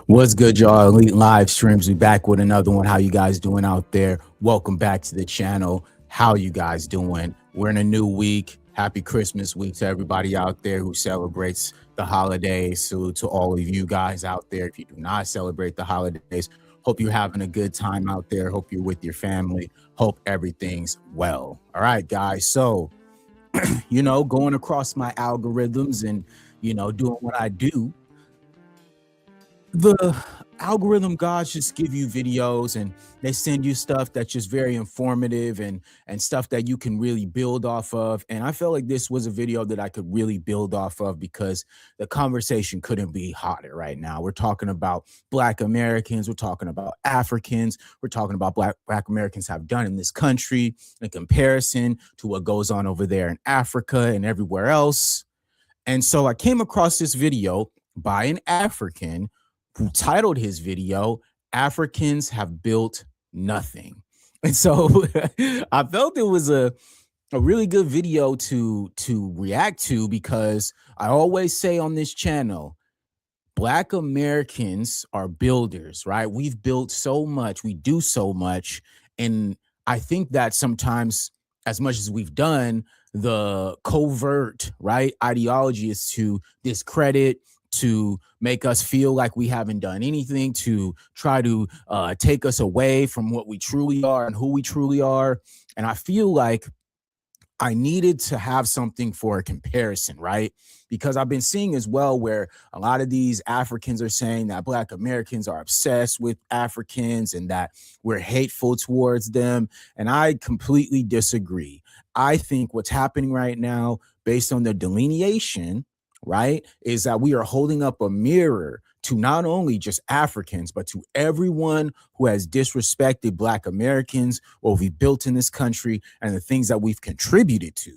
What's good, y'all? Elite Live Streams. We back with another one. How you guys doing out there? Welcome back to the channel. How you guys doing? We're in a new week. Happy Christmas week to everybody out there who celebrates the holidays. Salute to all of you guys out there. If you do not celebrate the holidays, hope you're having a good time out there. Hope you're with your family. Hope everything's well. All right, guys. So, going across my algorithms and, doing what I do, the algorithm gods just give you videos and they send you stuff that's just very informative and stuff that you can really build off of. And I felt like this was a video that I could really build off of because the conversation couldn't be hotter right now. We're talking about Black Americans, we're talking about Africans, we're talking about Black Americans have done in this country in comparison to what goes on over there in Africa and everywhere else. And so I came across this video by an African who titled his video, Africans Have Built Nothing. And so I felt it was a really good video to react to because I always say on this channel, Black Americans are builders, right? We've built so much, we do so much. And I think that sometimes, as much as we've done, the covert, right, ideology is to discredit, to make us feel like we haven't done anything, to try to take us away from what we truly are and who we truly are. And I feel like I needed to have something for a comparison, right? Because I've been seeing as well where a lot of these Africans are saying that Black Americans are obsessed with Africans and that we're hateful towards them. And I completely disagree. I think what's happening right now, based on the delineation, right, is that we are holding up a mirror to not only just Africans, but to everyone who has disrespected Black Americans, what we've built in this country, and the things that we've contributed to.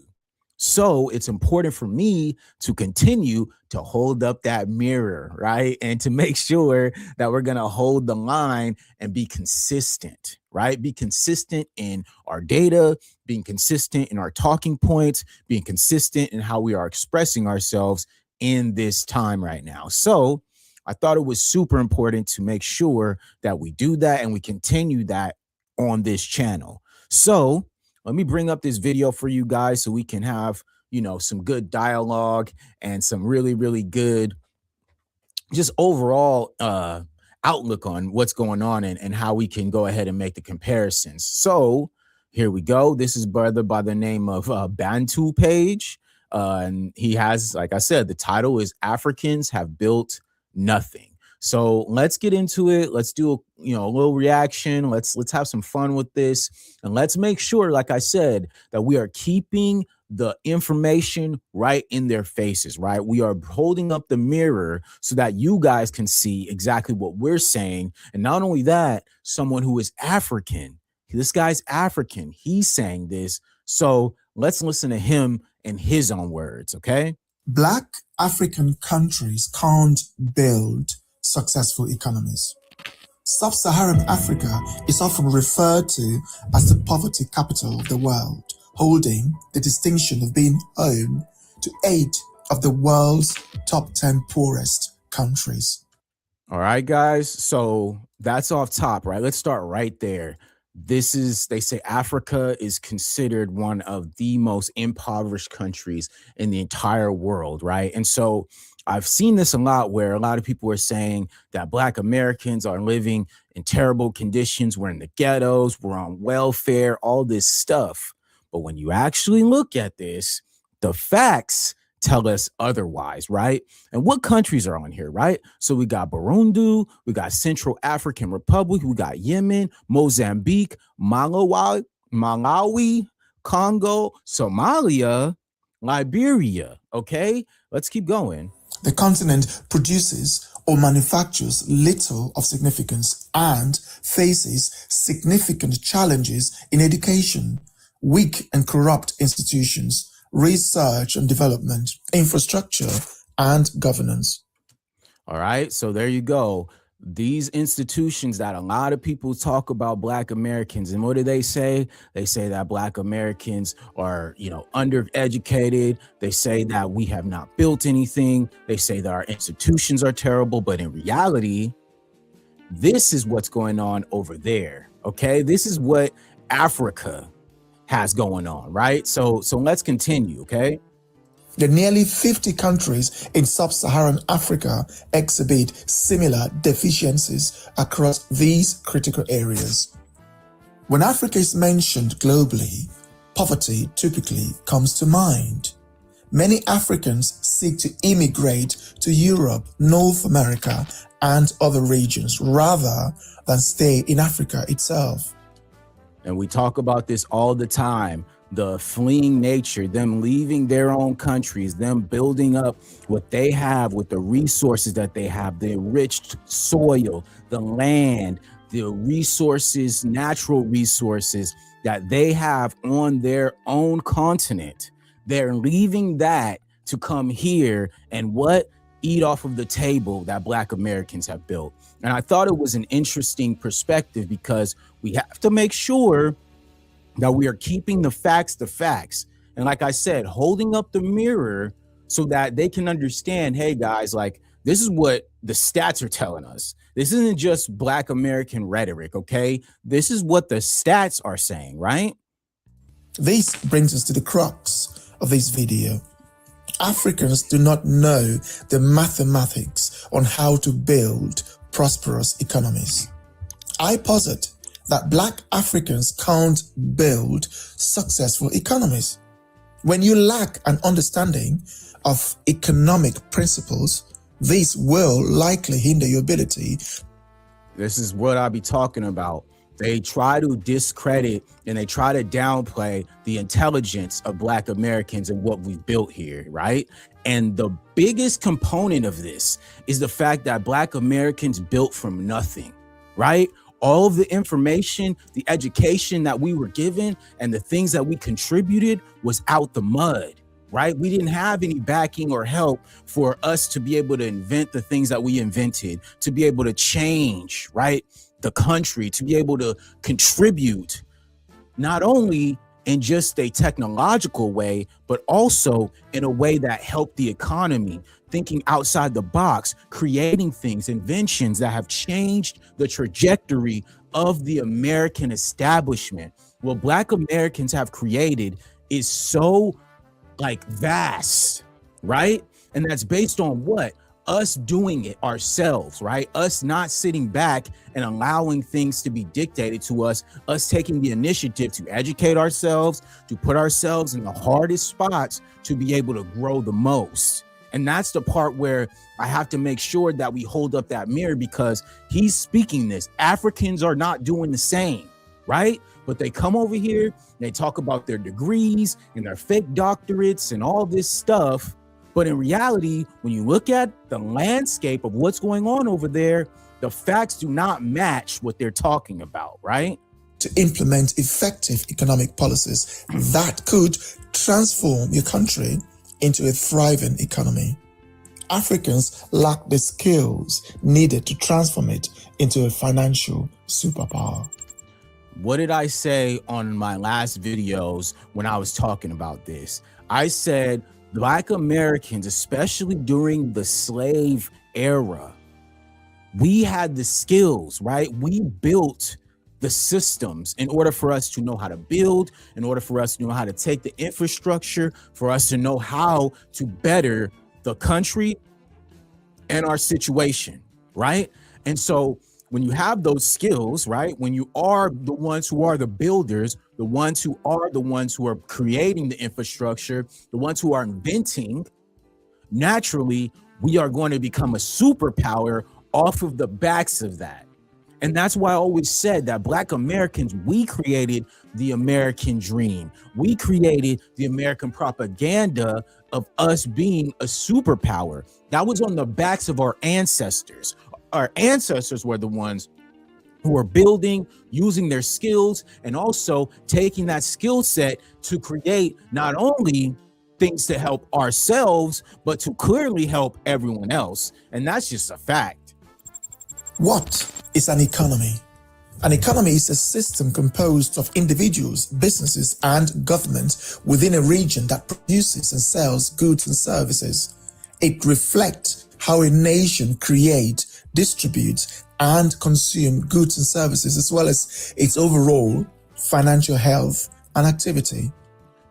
So it's important for me to continue to hold up that mirror, right? And to make sure that we're going to hold the line and be consistent, right? Be consistent in our data, being consistent in our talking points, being consistent in how we are expressing ourselves in this time right now. So I thought it was super important to make sure that we do that and we continue that on this channel. So let me bring up this video for you guys so we can have, some good dialogue and some really, really good just overall outlook on what's going on and how we can go ahead and make the comparisons. So here we go. This is brother by the name of Bantu Page. And he has, like I said, the title is Africans Have Built Nothing. So let's get into it. Let's do a little reaction. Let's have some fun with this. And let's make sure, like I said, that we are keeping the information right in their faces, right? We are holding up the mirror so that you guys can see exactly what we're saying. And not only that, someone who is African, this guy's African, he's saying this. So let's listen to him in his own words, okay? Black African countries can't build successful economies. Sub-Saharan Africa is often referred to as the poverty capital of the world, holding the distinction of being home to 8 of the world's top 10 poorest countries. All right, guys. So that's off top, right? Let's start right there. They say Africa is considered one of the most impoverished countries in the entire world, right? And so I've seen this a lot where a lot of people are saying that Black Americans are living in terrible conditions. We're in the ghettos, we're on welfare, all this stuff. But when you actually look at this, the facts tell us otherwise, right? And what countries are on here, right? So we got Burundi, we got Central African Republic, we got Yemen, Mozambique, Malawi, Congo, Somalia, Liberia. Okay, let's keep going. The continent produces or manufactures little of significance and faces significant challenges in education, weak and corrupt institutions, research and development, infrastructure, and governance. All right, so there you go. These institutions that a lot of people talk about Black Americans, and what do they say? They say that Black Americans are, undereducated. They say that we have not built anything. They say that our institutions are terrible, but in reality, this is what's going on over there. Okay, this is what Africa has going on, right? So let's continue. Okay. The nearly 50 countries in sub-Saharan Africa exhibit similar deficiencies across these critical areas. When Africa is mentioned globally, poverty typically comes to mind. Many Africans seek to immigrate to Europe, North America, and other regions rather than stay in Africa itself. And we talk about this all the time, the fleeing nature, them leaving their own countries, them building up what they have with the resources that they have, the enriched soil, the land, the resources, natural resources that they have on their own continent. They're leaving that to come here and eat off of the table that Black Americans have built. And I thought it was an interesting perspective because we have to make sure that we are keeping the facts. And like I said, holding up the mirror so that they can understand, hey guys, like this is what the stats are telling us. This isn't just Black American rhetoric, okay? This is what the stats are saying, right? This brings us to the crux of this video. Africans do not know the mathematics on how to build prosperous economies. I posit that Black Africans can't build successful economies. When you lack an understanding of economic principles, this will likely hinder your ability. This is what I be talking about. They try to discredit and they try to downplay the intelligence of Black Americans and what we've built here, right? And the biggest component of this is the fact that Black Americans built from nothing, right? All of the information, the education that we were given and the things that we contributed was out the mud, right? We didn't have any backing or help for us to be able to invent the things that we invented, to be able to change, right? The country, to be able to contribute, not only in just a technological way, but also in a way that helped the economy, thinking outside the box, creating things, inventions that have changed the trajectory of the American establishment. What Black Americans have created is so like vast, right? And that's based on what? Us doing it ourselves, right? Us not sitting back and allowing things to be dictated to us, us taking the initiative to educate ourselves, to put ourselves in the hardest spots to be able to grow the most. And that's the part where I have to make sure that we hold up that mirror, because he's speaking this. Africans are not doing the same, right? But they come over here, and they talk about their degrees and their fake doctorates and all this stuff. But in reality, when you look at the landscape of what's going on over there, the facts do not match what they're talking about, right? To implement effective economic policies that could transform your country into a thriving economy. Africans lack the skills needed to transform it into a financial superpower. What did I say on my last videos when I was talking about this? I said Black Americans, especially during the slave era, we had the skills, right? We built the systems in order for us to know how to build, in order for us to know how to take the infrastructure, for us to know how to better the country and our situation, right? And so when you have those skills, right, when you are the ones who are the builders, the ones who are creating the infrastructure, the ones who are inventing, naturally, we are going to become a superpower off of the backs of that. And that's why I always said that Black Americans, we created the American dream. We created the American propaganda of us being a superpower. That was on the backs of our ancestors. Our ancestors were the ones who were building, using their skills, and also taking that skill set to create not only things to help ourselves, but to clearly help everyone else. And that's just a fact. What is an economy? An economy is a system composed of individuals, businesses, and governments within a region that produces and sells goods and services. It reflects how a nation creates, distribute, and consume goods and services, as well as its overall financial health and activity.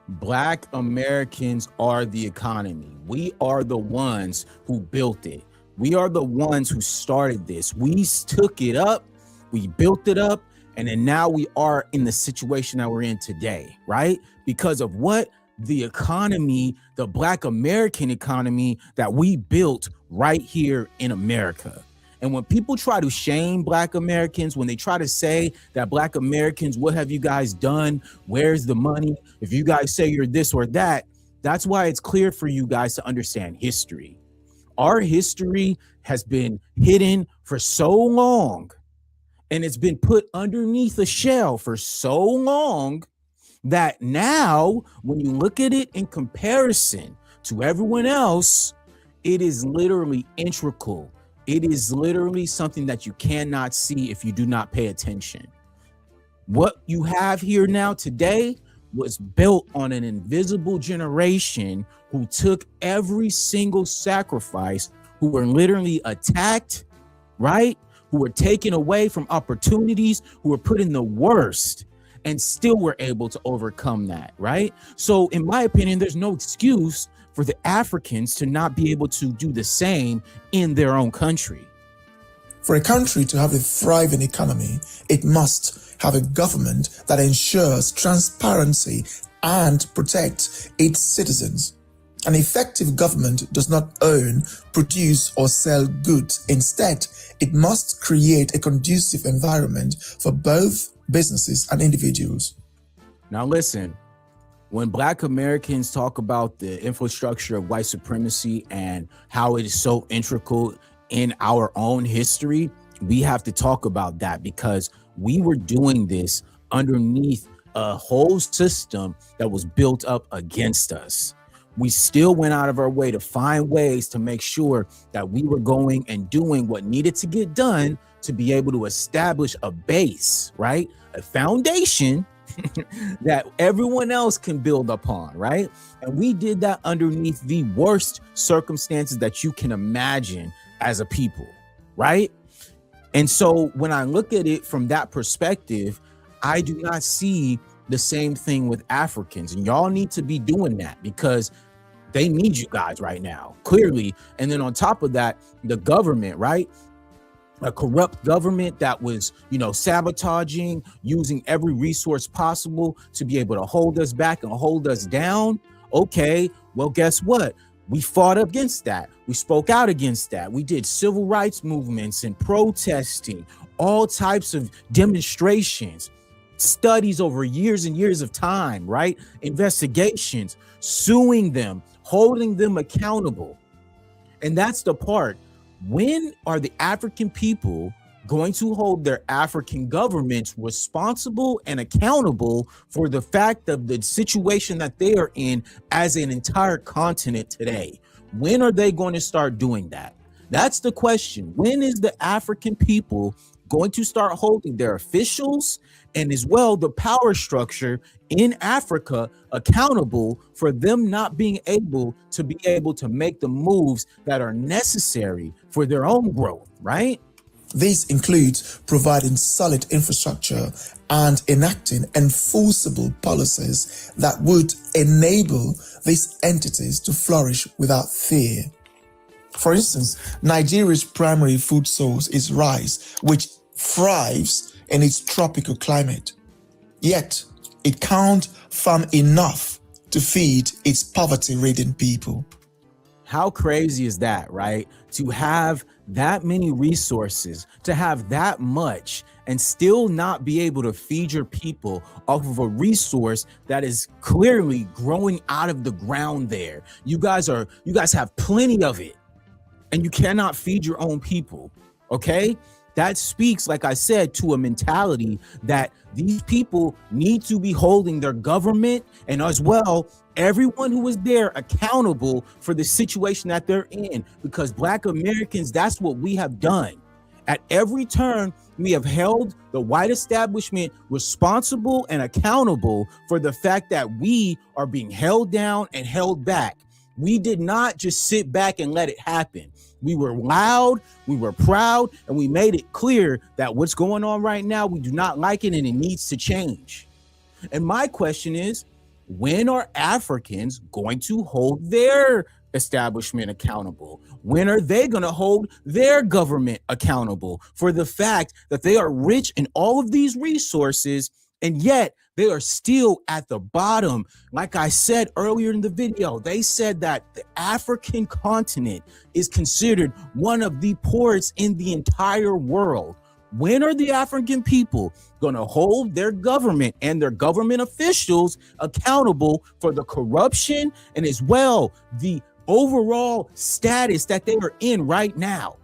Black Americans are the economy. We are the ones who built it. We are the ones who started this. We took it up, we built it up, and then now we are in the situation that we're in today, right? Because of what? The economy, the Black American economy that we built right here in America. And when people try to shame Black Americans, when they try to say that Black Americans, what have you guys done? Where's the money? If you guys say you're this or that, that's why it's clear for you guys to understand history. Our history has been hidden for so long, and it's been put underneath a shell for so long that now when you look at it in comparison to everyone else, it is literally integral. It is literally something that you cannot see if you do not pay attention. What you have here now today was built on an invisible generation who took every single sacrifice, who were literally attacked, right? Who were taken away from opportunities, who were put in the worst, and still were able to overcome that, right? So in my opinion, there's no excuse for the Africans to not be able to do the same in their own country. For a country to have a thriving economy, it must have a government that ensures transparency and protects its citizens. An effective government does not own, produce, or sell goods. Instead, it must create a conducive environment for both businesses and individuals. Now listen, when Black Americans talk about the infrastructure of white supremacy and how it is so integral in our own history, we have to talk about that, because we were doing this underneath a whole system that was built up against us. We still went out of our way to find ways to make sure that we were going and doing what needed to get done to be able to establish a base, right? A foundation that everyone else can build upon, right? And we did that underneath the worst circumstances that you can imagine as a people, right? And so when I look at it from that perspective, I do not see the same thing with Africans. And y'all need to be doing that, because they need you guys right now, clearly. And then on top of that, the government, right? A corrupt government that was, sabotaging, using every resource possible to be able to hold us back and hold us down. Okay, well, guess what? We fought against that. We spoke out against that. We did civil rights movements and protesting, all types of demonstrations, studies over years and years of time, right? Investigations, suing them, holding them accountable. And that's the part. When are the African people going to hold their African governments responsible and accountable for the fact of the situation that they are in as an entire continent today? When are they going to start doing that? That's the question. When is the African people going to start holding their officials and as well the power structure in Africa accountable for them not being able to make the moves that are necessary for their own growth, right? This includes providing solid infrastructure and enacting enforceable policies that would enable these entities to flourish without fear. For instance, Nigeria's primary food source is rice, which thrives in its tropical climate. Yet, it can't farm enough to feed its poverty-ridden people. How crazy is that, right? To have that many resources, to have that much, and still not be able to feed your people off of a resource that is clearly growing out of the ground there. You guys have plenty of it, and you cannot feed your own people, okay? That speaks, like I said, to a mentality that these people need to be holding their government and as well everyone who is there accountable for the situation that they're in, because Black Americans, that's what we have done. At every turn, we have held the white establishment responsible and accountable for the fact that we are being held down and held back. We did not just sit back and let it happen. We were loud, we were proud, and we made it clear that what's going on right now, we do not like it and it needs to change. And my question is, when are Africans going to hold their establishment accountable? When are they going to hold their government accountable for the fact that they are rich in all of these resources and yet they are still at the bottom? Like I said earlier in the video, they said that the African continent is considered one of the poorest in the entire world. When are the African people going to hold their government and their government officials accountable for the corruption and as well the overall status that they are in right now?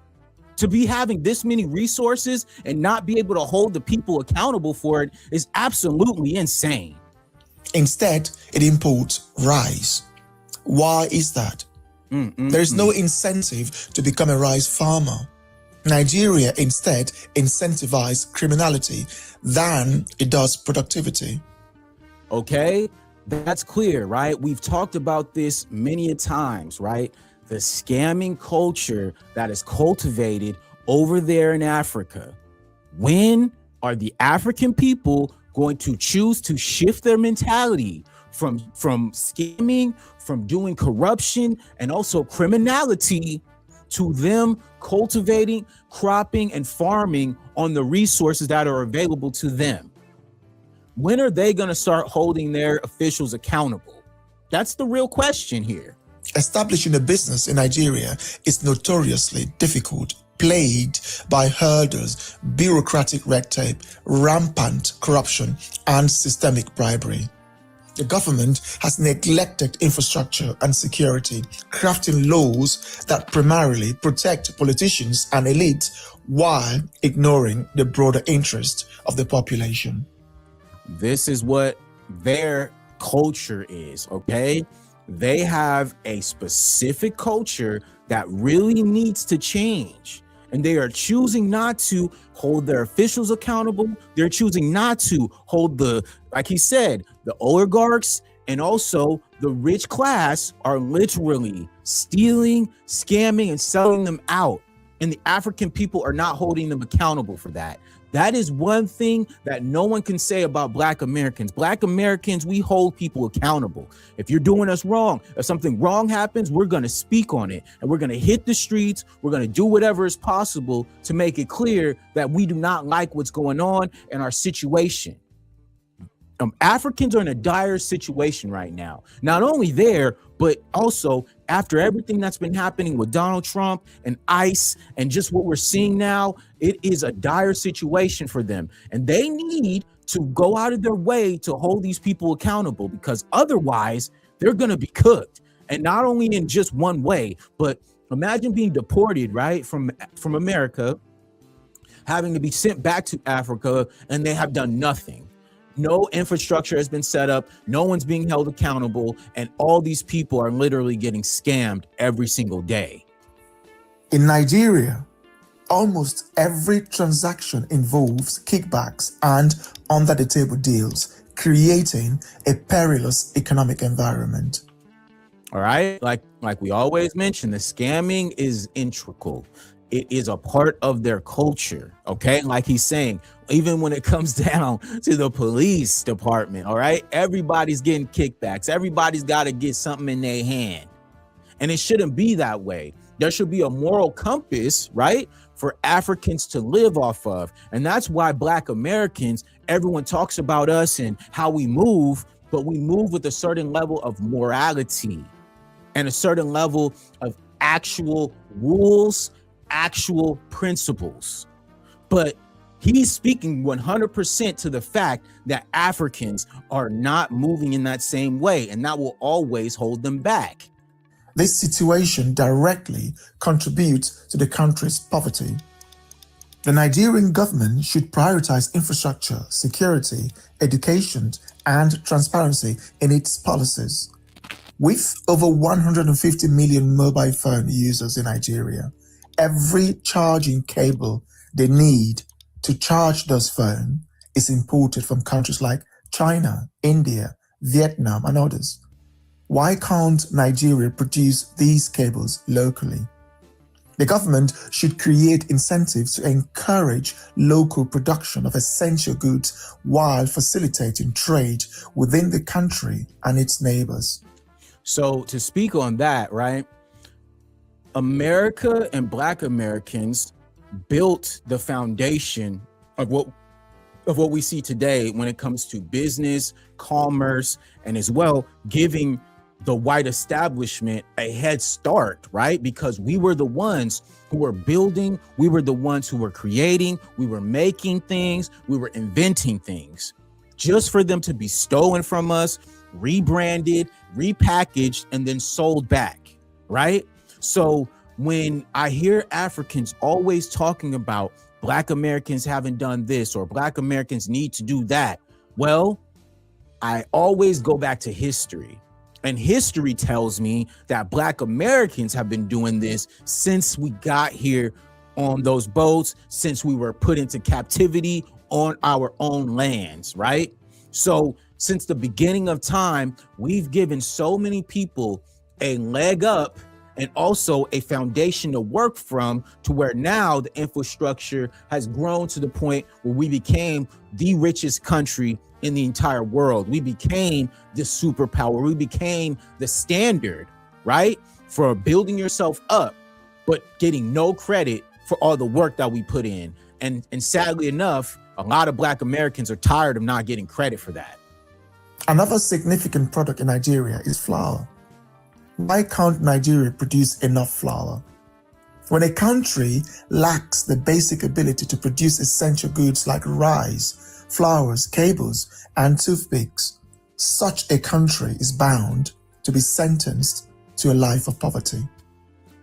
To be having this many resources and not be able to hold the people accountable for it is absolutely insane. Instead, it imports rice. Why is that? There is no incentive to become a rice farmer. Nigeria instead incentivizes criminality than it does productivity. Okay, that's clear, right? We've talked about this many a times, right? The scamming culture that is cultivated over there in Africa. When are the African people going to choose to shift their mentality from scamming, from doing corruption and also criminality to them cultivating, cropping, and farming on the resources that are available to them? When are they going to start holding their officials accountable? That's the real question here. Establishing a business in Nigeria is notoriously difficult, plagued by hurdles, bureaucratic red tape, rampant corruption, and systemic bribery. The government has neglected infrastructure and security, crafting laws that primarily protect politicians and elites while ignoring the broader interest of the population. This is what their culture is, okay? They have a specific culture that really needs to change. And they are choosing not to hold their officials accountable. They're choosing not to hold like he said, the oligarchs and also the rich class are literally stealing, scamming, and selling them out. And the African people are not holding them accountable for that. That is one thing that no one can say about Black Americans. Black Americans, we hold people accountable. If you're doing us wrong, if something wrong happens, we're going to speak on it and we're going to hit the streets. We're going to do whatever is possible to make it clear that we do not like what's going on in our situation. Africans are in a dire situation right now. Not only there, but also after everything that's been happening with Donald Trump and ICE and just what we're seeing now, it is a dire situation for them. And they need to go out of their way to hold these people accountable, because otherwise they're going to be cooked. And not only in just one way, but imagine being deported, right, from America, having to be sent back to Africa, and they have done nothing. No infrastructure has been set up. No one's being held accountable. And all these people are literally getting scammed every single day. In Nigeria, almost every transaction involves kickbacks and under-the-table deals, creating a perilous economic environment. All right. Like we always mention, the scamming is integral. It is a part of their culture. Okay. Like he's saying, even when it comes down to the police department, all right, everybody's getting kickbacks. Everybody's got to get something in their hand. And it shouldn't be that way. There should be a moral compass, right, for Africans to live off of. And that's why Black Americans, everyone talks about us and how we move, but we move with a certain level of morality and a certain level of actual rules, actual principles. But he's speaking 100% to the fact that Africans are not moving in that same way, and that will always hold them back. This situation directly contributes to the country's poverty. The Nigerian government should prioritize infrastructure, security, education, and transparency in its policies. With over 150 million mobile phone users in Nigeria, every charging cable they need to charge those phones is imported from countries like China, India, Vietnam, and others. Why can't Nigeria produce these cables locally? The government should create incentives to encourage local production of essential goods while facilitating trade within the country and its neighbors. So to speak on that, right? America and Black Americans built the foundation of what we see today when it comes to business, commerce, and as well giving the white establishment a head start, right? Because we were the ones who were building, we were the ones who were creating, we were making things, we were inventing things. Just for them to be stolen from us, rebranded, repackaged, and then sold back, right? So when I hear Africans always talking about Black Americans haven't done this or Black Americans need to do that, well, I always go back to history. And history tells me that Black Americans have been doing this since we got here on those boats, since we were put into captivity on our own lands, right? So since the beginning of time, we've given so many people a leg up and also a foundation to work from, to where now the infrastructure has grown to the point where we became the richest country in the entire world. We became the superpower. We became the standard, right? For building yourself up, but getting no credit for all the work that we put in. And sadly enough, a lot of Black Americans are tired of not getting credit for that. Another significant product in Nigeria is flour. Why can't Nigeria produce enough flour? When a country lacks the basic ability to produce essential goods like rice, flours, cables, and toothpicks, such a country is bound to be sentenced to a life of poverty.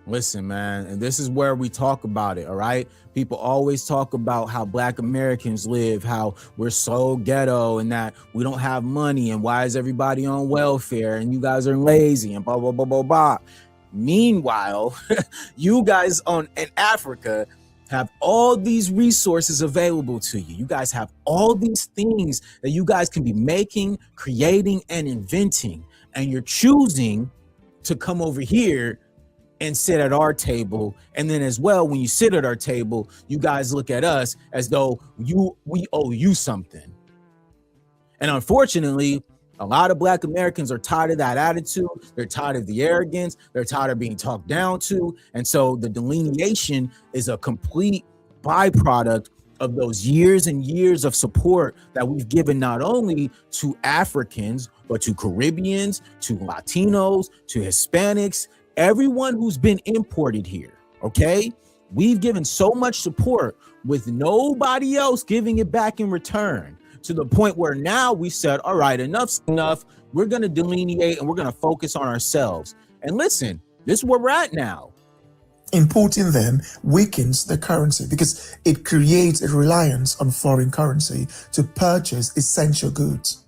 Listen, man, and this is where we talk about it, all right? People always talk about how Black Americans live, how we're so ghetto and that we don't have money and why is everybody on welfare and you guys are lazy and blah, blah, blah, blah, blah. Meanwhile, you guys in Africa have all these resources available to you. You guys have all these things that you guys can be making, creating, and inventing, and you're choosing to come over here and sit at our table. And then as well, when you sit at our table, you guys look at us as though we owe you something. And unfortunately, a lot of Black Americans are tired of that attitude. They're tired of the arrogance. They're tired of being talked down to. And so the delineation is a complete byproduct of those years and years of support that we've given not only to Africans, but to Caribbeans, to Latinos, to Hispanics, everyone who's been imported here, okay? We've given so much support with nobody else giving it back in return, to the point where now we said, all right, enough's enough. We're going to delineate and we're going to focus on ourselves. And listen, this is where we're at now. Importing them weakens the currency because it creates a reliance on foreign currency to purchase essential goods.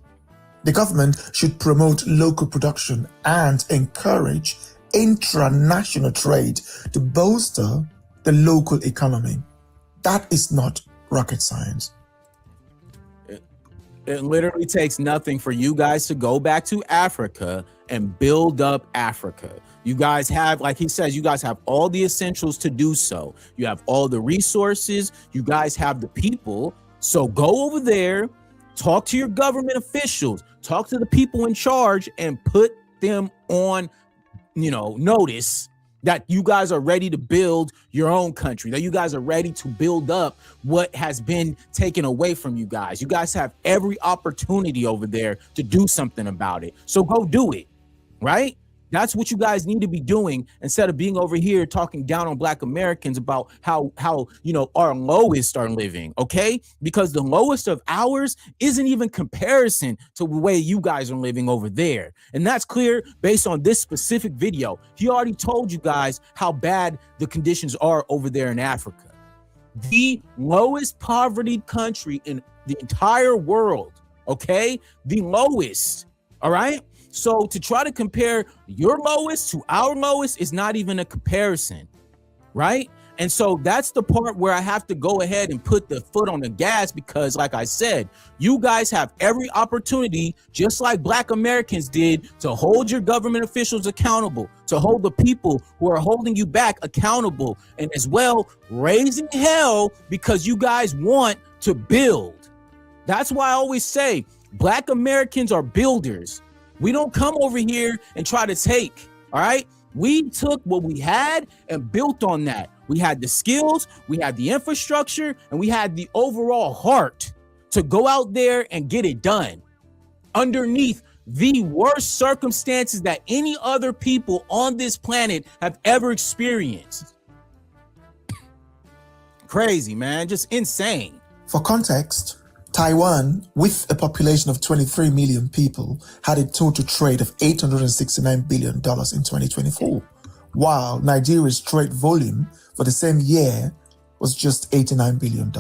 The government should promote local production and encourage intranational trade to bolster the local economy. That is not rocket science. It literally takes nothing for you guys to go back to Africa and build up Africa. You guys have, like he says, you guys have all the essentials to do so. You have all the resources. You guys have the people. So go over there, talk to your government officials, talk to the people in charge, and put them on notice that you guys are ready to build your own country, that you guys are ready to build up what has been taken away from you guys. You guys have every opportunity over there to do something about it. So go do it, right? That's what you guys need to be doing instead of being over here talking down on Black Americans about how our lowest are living, okay? Because the lowest of ours isn't even comparison to the way you guys are living over there. And that's clear based on this specific video. He already told you guys how bad the conditions are over there in Africa. The lowest poverty country in the entire world, okay? The lowest, all right? So to try to compare your lowest to our lowest is not even a comparison, right? And so that's the part where I have to go ahead and put the foot on the gas, because like I said, you guys have every opportunity, just like Black Americans did, to hold your government officials accountable, to hold the people who are holding you back accountable, and as well raising hell because you guys want to build. That's why I always say Black Americans are builders. We don't come over here and try to take, all right? We took what we had and built on that. We had the skills, we had the infrastructure, and we had the overall heart to go out there and get it done underneath the worst circumstances that any other people on this planet have ever experienced. Crazy, man, just insane. For context, Taiwan, with a population of 23 million people, had a total trade of $869 billion in 2024, while Nigeria's trade volume for the same year was just $89 billion.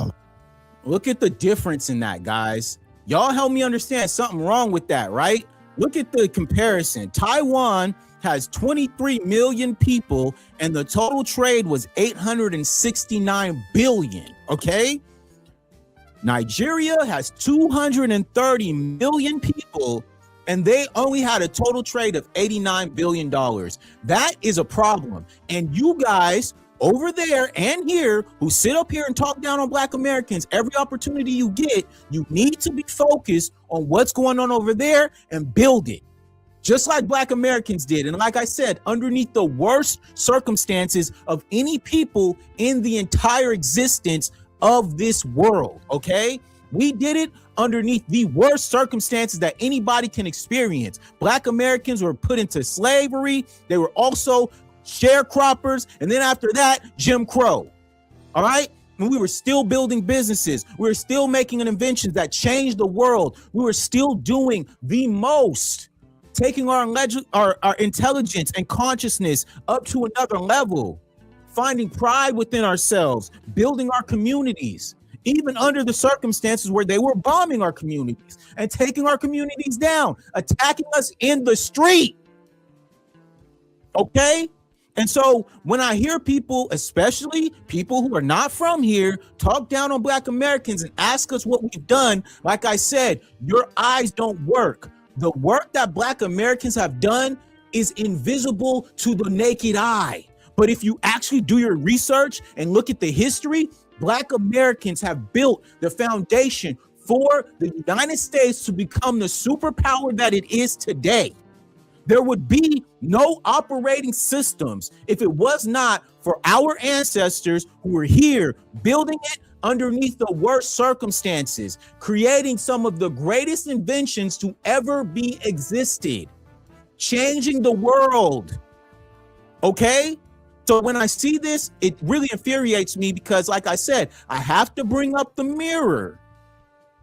Look at the difference in that, guys. Y'all help me understand something wrong with that, right? Look at the comparison. Taiwan has 23 million people and the total trade was 869 billion, okay? Nigeria has 230 million people and they only had a total trade of $89 billion. That is a problem. And you guys over there and here who sit up here and talk down on Black Americans, every opportunity you get, you need to be focused on what's going on over there and build it. Just like Black Americans did. And like I said, underneath the worst circumstances of any people in the entire existence of this world, okay? We did it underneath the worst circumstances that anybody can experience. Black Americans were put into slavery. They were also sharecroppers. And then after that, Jim Crow, all right? And we were still building businesses. We were still making inventions that changed the world. We were still doing the most, taking our intelligence and consciousness up to another level, finding pride within ourselves, building our communities, even under the circumstances where they were bombing our communities and taking our communities down, attacking us in the street. Okay? And so when I hear people, especially people who are not from here, talk down on Black Americans and ask us what we've done, like I said, your eyes don't work. The work that Black Americans have done is invisible to the naked eye. But if you actually do your research and look at the history, Black Americans have built the foundation for the United States to become the superpower that it is today. There would be no operating systems if it was not for our ancestors who were here building it underneath the worst circumstances, creating some of the greatest inventions to ever be existed, changing the world. Okay? So when I see this, it really infuriates me because, like I said, I have to bring up the mirror,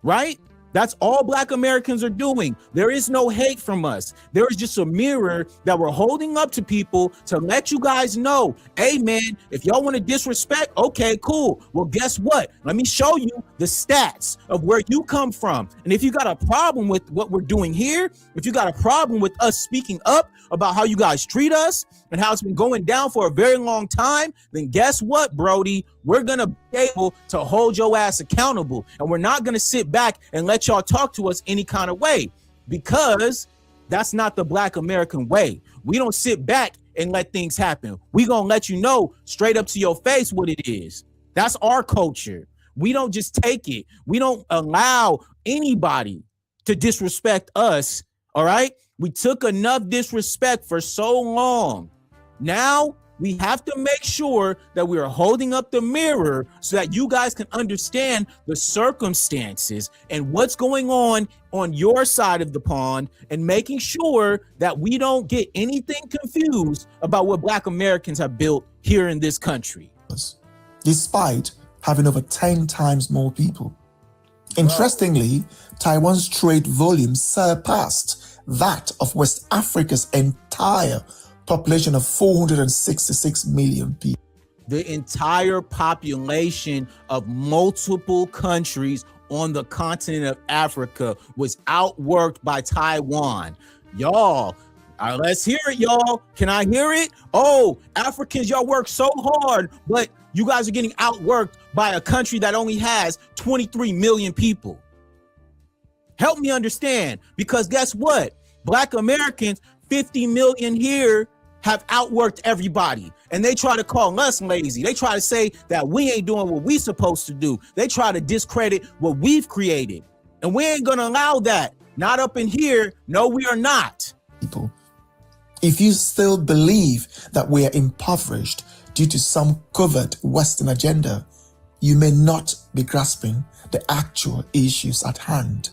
right? That's all Black Americans are doing. There is no hate from us. There is just a mirror that we're holding up to people to let you guys know, hey man, if y'all want to disrespect, okay, cool. Well, guess what? Let me show you the stats of where you come from. And if you got a problem with what we're doing here, if you got a problem with us speaking up about how you guys treat us and how it's been going down for a very long time, then guess what, Brody? We're going to be able to hold your ass accountable. And we're not going to sit back and let y'all talk to us any kind of way, because that's not the Black American way. We don't sit back and let things happen. We going to let you know straight up to your face what it is. That's our culture. We don't just take it. We don't allow anybody to disrespect us. All right. We took enough disrespect for so long. Now we have to make sure that we are holding up the mirror so that you guys can understand the circumstances and what's going on your side of the pond, and making sure that we don't get anything confused about what Black Americans have built here in this country. Despite having over 10 times more people. Interestingly, Taiwan's trade volume surpassed that of West Africa's entire population of 466 million people. The entire population of multiple countries on the continent of Africa was outworked by Taiwan. Y'all, Let's hear it, y'all. Can I hear it? Oh, Africans, y'all work so hard, but you guys are getting outworked by a country that only has 23 million people. Help me understand, because guess what? Black Americans, 50 million here, have outworked everybody. And they try to call us lazy. They try to say that we ain't doing what we supposed to do. They try to discredit what we've created. And we ain't gonna allow that. Not up in here. No, we are not. People, if you still believe that we are impoverished due to some covert Western agenda, you may not be grasping the actual issues at hand.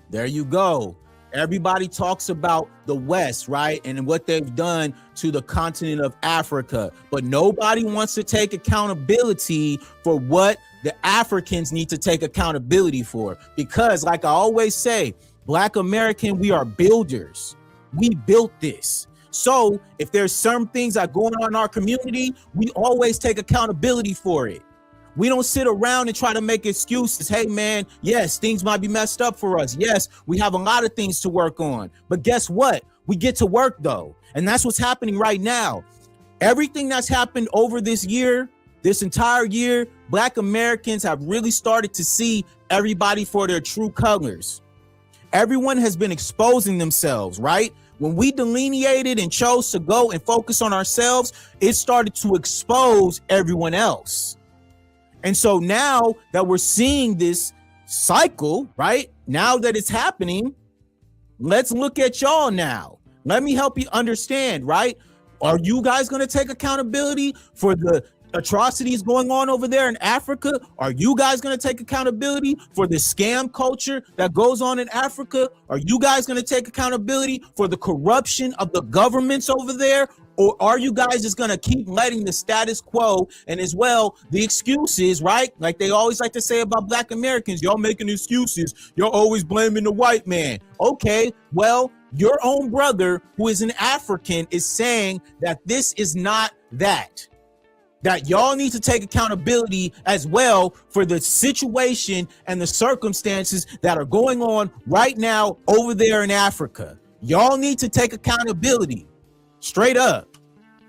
There you go. Everybody talks about the West, right? And what they've done to the continent of Africa, but nobody wants to take accountability for what the Africans need to take accountability for. Because like I always say, Black American, we are builders. We built this. So if there's some things that are going on in our community, we always take accountability for it. We don't sit around and try to make excuses. Hey, man, yes, things might be messed up for us. Yes, we have a lot of things to work on. But guess what? We get to work, though. And that's what's happening right now. Everything that's happened over this year, this entire year, Black Americans have really started to see everybody for their true colors. Everyone has been exposing themselves, right? When we delineated and chose to go and focus on ourselves, it started to expose everyone else. And so now that we're seeing this cycle, right? Now that it's happening, let's look at y'all now. Let me help you understand, right? Are you guys going to take accountability for the atrocities going on over there in Africa? Are you guys going to take accountability for the scam culture that goes on in Africa? Are you guys going to take accountability for the corruption of the governments over there? Or are you guys just going to keep letting the status quo and as well the excuses, right? Like they always like to say about Black Americans, y'all making excuses. You're always blaming the white man. Okay, well, your own brother who is an African is saying that this is not that. That y'all need to take accountability as well for the situation and the circumstances that are going on right now over there in Africa. Y'all need to take accountability. Straight up.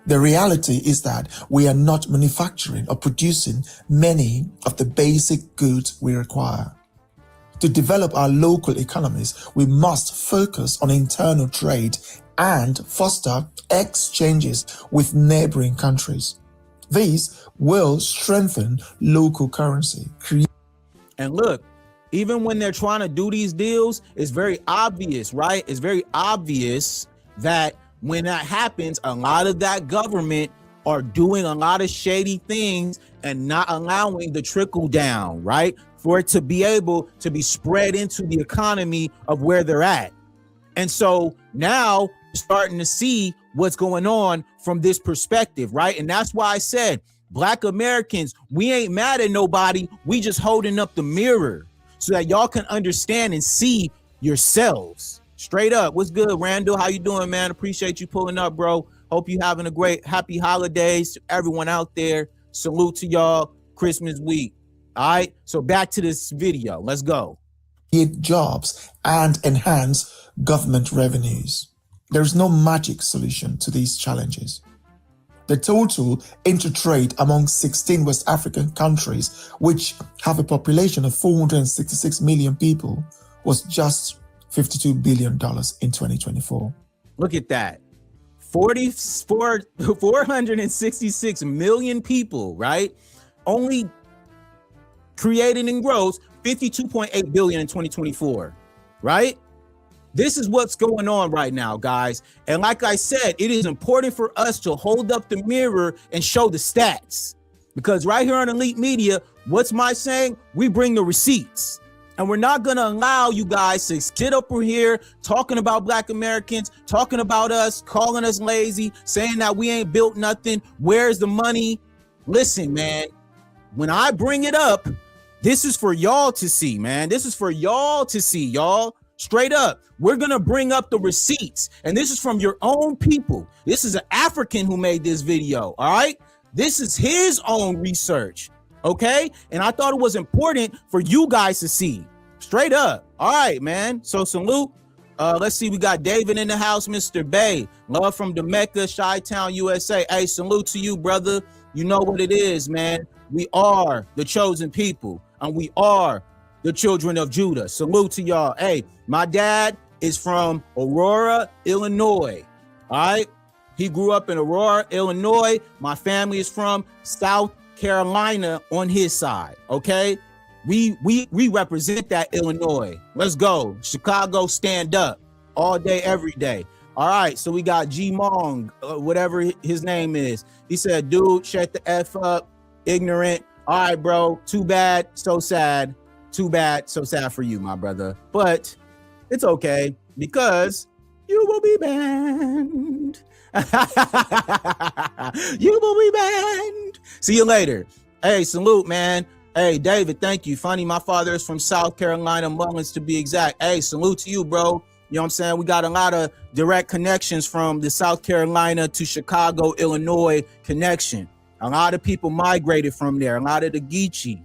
The reality is that we are not manufacturing or producing many of the basic goods we require. To develop our local economies, we must focus on internal trade and foster exchanges with neighboring countries. These will strengthen local currency. And look, even when they're trying to do these deals, it's very obvious, right? It's very obvious that when that happens, a lot of that government are doing a lot of shady things and not allowing the trickle down, right? For it to be able to be spread into the economy of where they're at. And so now we're starting to see what's going on from this perspective, right? And that's why I said, Black Americans, we ain't mad at nobody. We just holding up the mirror so that y'all can understand and see yourselves. Straight up. What's good, Randall? How you doing, man? Appreciate you pulling up, bro. Hope you having a great, happy holidays to everyone out there. Salute to y'all. Christmas week. All right. So back to this video. Let's go. Create jobs and enhance government revenues. There is no magic solution to these challenges. The total intertrade among 16 West African countries, which have a population of 466 million people, was just $52 billion in 2024. Look at that. 466 million people, right? Only created and grows 52.8 billion in 2024, right? This is what's going on right now, guys. And like I said, it is important for us to hold up the mirror and show the stats. Because right here on Elite Media, what's my saying? We bring the receipts. And we're not going to allow you guys to get up here talking about Black Americans, talking about us, calling us lazy, saying that we ain't built nothing. Where's the money? Listen, man, when I bring it up, this is for y'all to see, man. This is for y'all to see, y'all. Straight up. We're going to bring up the receipts. And this is from your own people. This is an African who made this video. All right. This is his own research. Okay. And I thought it was important for you guys to see. Straight up. All right, man. So salute. Let's see, we got David in the house, Mr. Bay. Love from Jamaica, Chi-Town, USA. Hey, salute to you, brother. You know what it is, man. We are the chosen people, and we are the children of Judah. Salute to y'all. Hey, my dad is from Aurora, Illinois. All right. He grew up in Aurora, Illinois. My family is from South Carolina on his side. Okay. We represent that Illinois. Let's go. Chicago, stand up all day, every day. All right. So we got G Mong, whatever his name is. He said, dude, shut the F up. Ignorant. All right, bro. Too bad. So sad. Too bad. So sad for you, my brother. But it's okay because you will be banned. You will be banned. See you later. Hey, salute, man. Hey, David, thank you. Funny, my father is from South Carolina, Mullins to be exact. Hey, salute to you, bro. You know what I'm saying? We got a lot of direct connections from the South Carolina to Chicago, Illinois connection. A lot of people migrated from there. A lot of the Geechee.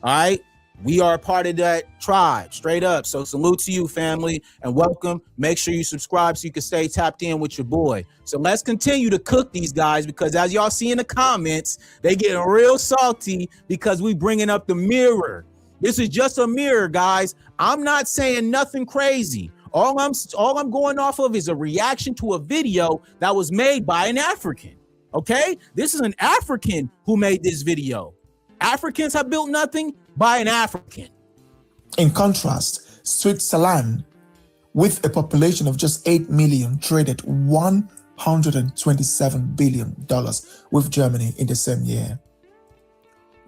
All right. We are a part of that tribe, straight up. So salute to you, family, and welcome. Make sure you subscribe so you can stay tapped in with your boy. So let's continue to cook these guys, because as y'all see in the comments, they getting real salty because we bringing up the mirror. This is just a mirror, guys. I'm not saying nothing crazy. All I'm going off of is a reaction to a video that was made by an African. Okay, this is an African who made this video. Africans have built nothing by an African. In contrast, Switzerland, with a population of just 8 million, traded $127 billion with Germany in the same year.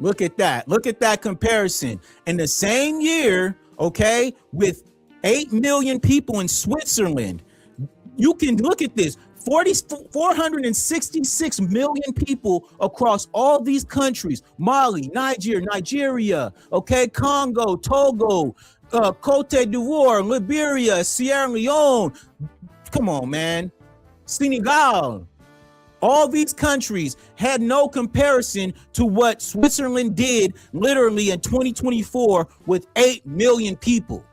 Look at that. Look at that comparison. In the same year, okay, with 8 million people in Switzerland, you can look at this. 466 million people across all these countries: Mali, Nigeria, okay, Congo, Togo, Cote d'Ivoire, Liberia, Sierra Leone. Come on, man. Senegal. All these countries had no comparison to what Switzerland did literally in 2024 with 8 million people.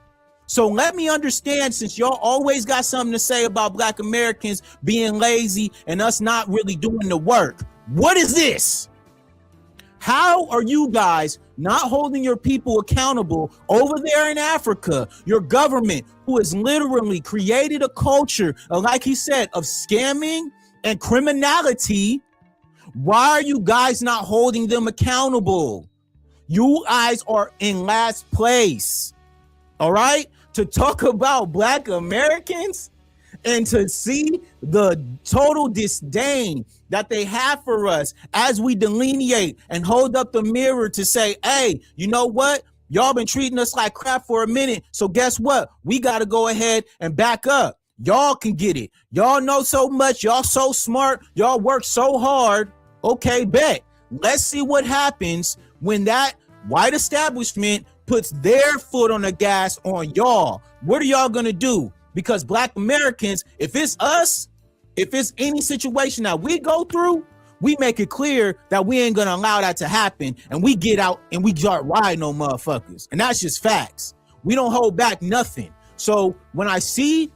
So let me understand, since y'all always got something to say about Black Americans being lazy and us not really doing the work. What is this? How are you guys not holding your people accountable over there in Africa? Your government, who has literally created a culture, like he said, of scamming and criminality. Why are you guys not holding them accountable? You guys are in last place. All right? To talk about Black Americans and to see the total disdain that they have for us as we delineate and hold up the mirror to say, hey, you know what? Y'all been treating us like crap for a minute. So guess what? We got to go ahead and back up. Y'all can get it. Y'all know so much. Y'all so smart. Y'all work so hard. Okay, bet. Let's see what happens when that white establishment puts their foot on the gas on y'all. What are y'all gonna do? Because Black Americans, if it's us, if it's any situation that we go through, we make it clear that we ain't gonna allow that to happen, and we get out and we start riding on motherfuckers. And that's just facts. We don't hold back nothing. So when I see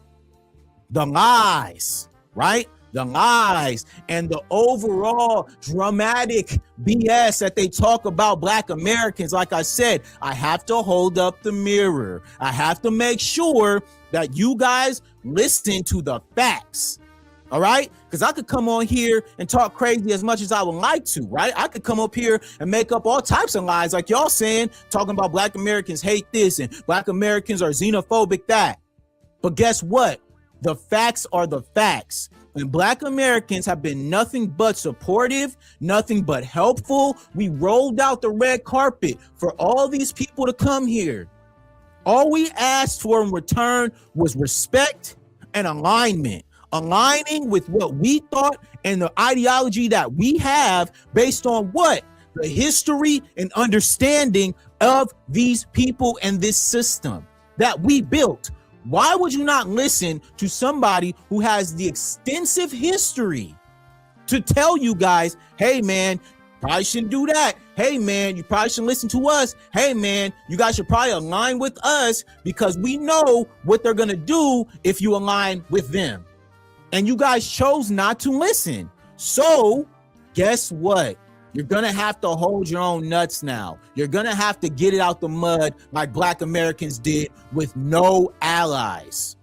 the lies, right? The lies and the overall dramatic BS that they talk about Black Americans, like I said, I have to hold up the mirror. I have to make sure that you guys listen to the facts. All right? Because I could come on here and talk crazy as much as I would like to, right? I could come up here and make up all types of lies like y'all saying, talking about Black Americans hate this and Black Americans are xenophobic that. But guess what? The facts are the facts. And Black Americans have been nothing but supportive, nothing but helpful. We rolled out the red carpet for all these people to come here. All we asked for in return was respect and alignment. Aligning with what we thought and the ideology that we have based on what? The history and understanding of these people and this system that we built. Why would you not listen to somebody who has the extensive history to tell you guys, hey man, probably shouldn't do that. hey man, you probably should listen to us. Hey man, you guys should probably align with us because we know what they're gonna do if you align with them. And you guys chose not to listen. So guess what? You're gonna have to hold your own nuts now. You're gonna have to get it out the mud like Black Americans did with no allies.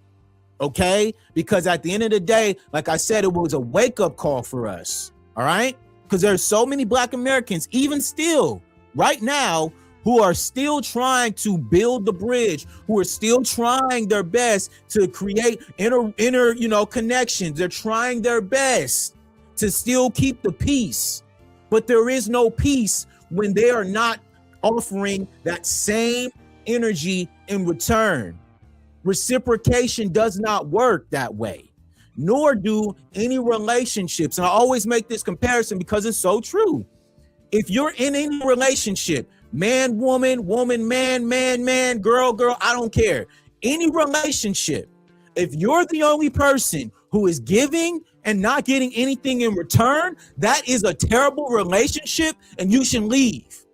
Okay? Because at the end of the day, like I said, it was a wake-up call for us. All right? Because there's so many Black Americans, even still, right now, who are still trying to build the bridge, who are still trying their best to create inner connections. They're trying their best to still keep the peace. But there is no peace when they are not offering that same energy in return. Reciprocation does not work that way, nor do any relationships. And I always make this comparison because it's so true. If you're in any relationship, man, woman, woman, man, man, man, girl, girl, I don't care. Any relationship, if you're the only person who is giving and not getting anything in return, that is a terrible relationship and you should leave.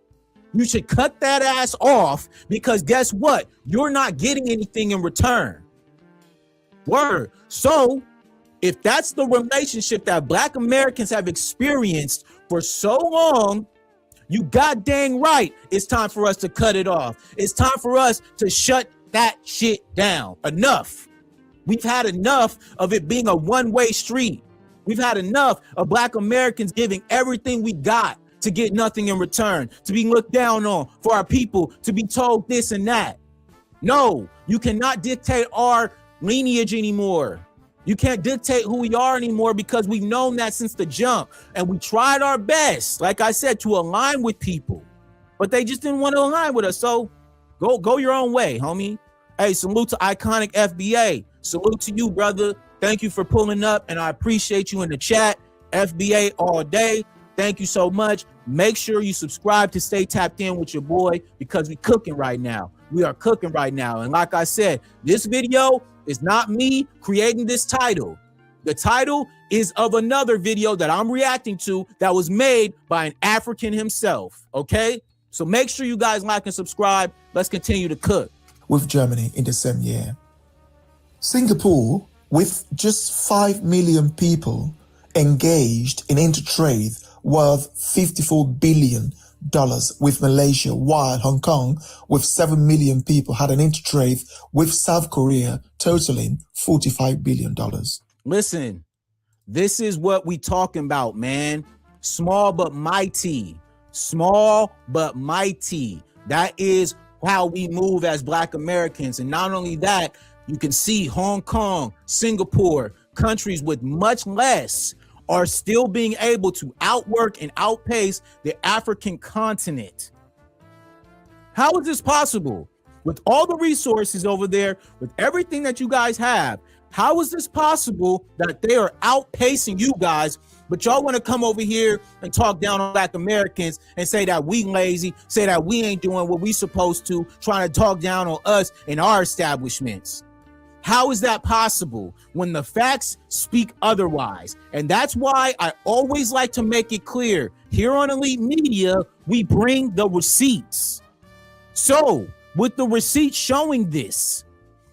You should cut that ass off because guess what? You're not getting anything in return. Word. So if that's the relationship that Black Americans have experienced for so long, you goddamn right, it's time for us to cut it off. It's time for us to shut that shit down. Enough. We've had enough of it being a one-way street. We've had enough of Black Americans giving everything we got to get nothing in return, to be looked down on, for our people to be told this and that. No, you cannot dictate our lineage anymore. You can't dictate who we are anymore because we've known that since the jump. And we tried our best, like I said, to align with people, but they just didn't want to align with us. So go your own way, homie. Hey, salute to Iconic FBA. Salute to you, brother. Thank you for pulling up, and I appreciate you in the chat. FBA all day. Thank you so much. Make sure you subscribe to stay tapped in with your boy because we cooking right now. We are cooking right now. And like I said, this video is not me creating this title. The title is of another video that I'm reacting to that was made by an African himself. Okay? So make sure you guys like and subscribe. Let's continue to cook. With Germany in the same year. Singapore, with just 5 million people engaged in intertrade worth $54 billion with Malaysia, while Hong Kong, with 7 million people, had an intertrade with South Korea totaling $45 billion. Listen, this is what we talking about, man. Small but mighty. Small but mighty. That is how we move as Black Americans. And not only that, you can see Hong Kong, Singapore, countries with much less are still being able to outwork and outpace the African continent. How is this possible? With all the resources over there, with everything that you guys have, how is this possible that they are outpacing you guys, but y'all want to come over here and talk down on Black Americans and say that we lazy, say that we ain't doing what we supposed to, trying to talk down on us and our establishments? How is that possible when the facts speak otherwise? And that's why I always like to make it clear here on Elite Media, we bring the receipts. So with the receipts showing this,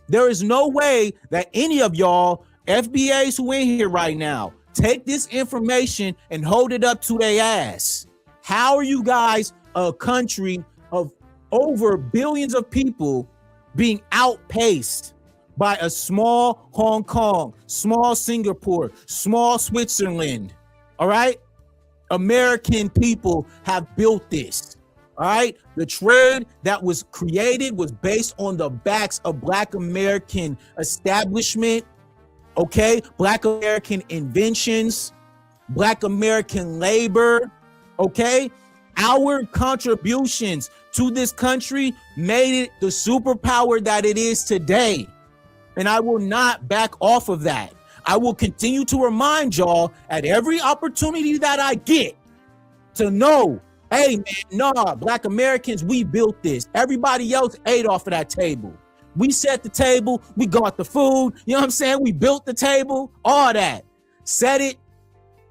there is no way that any of y'all FBAs who in here right now take this information and hold it up to their ass. How are you guys, a country of over billions of people, being outpaced by a small Hong Kong, small Singapore, small Switzerland? All right? American people have built this. All right? The trade that was created was based on the backs of Black American establishment, okay? Black American inventions, Black American labor, okay? Our contributions to this country made it the superpower that it is today. And I will not back off of that. I will continue to remind y'all at every opportunity that I get to know, hey man, nah, Black Americans, we built this. Everybody else ate off of that table. We set the table, we got the food, you know what I'm saying? We built the table, all that. Set it,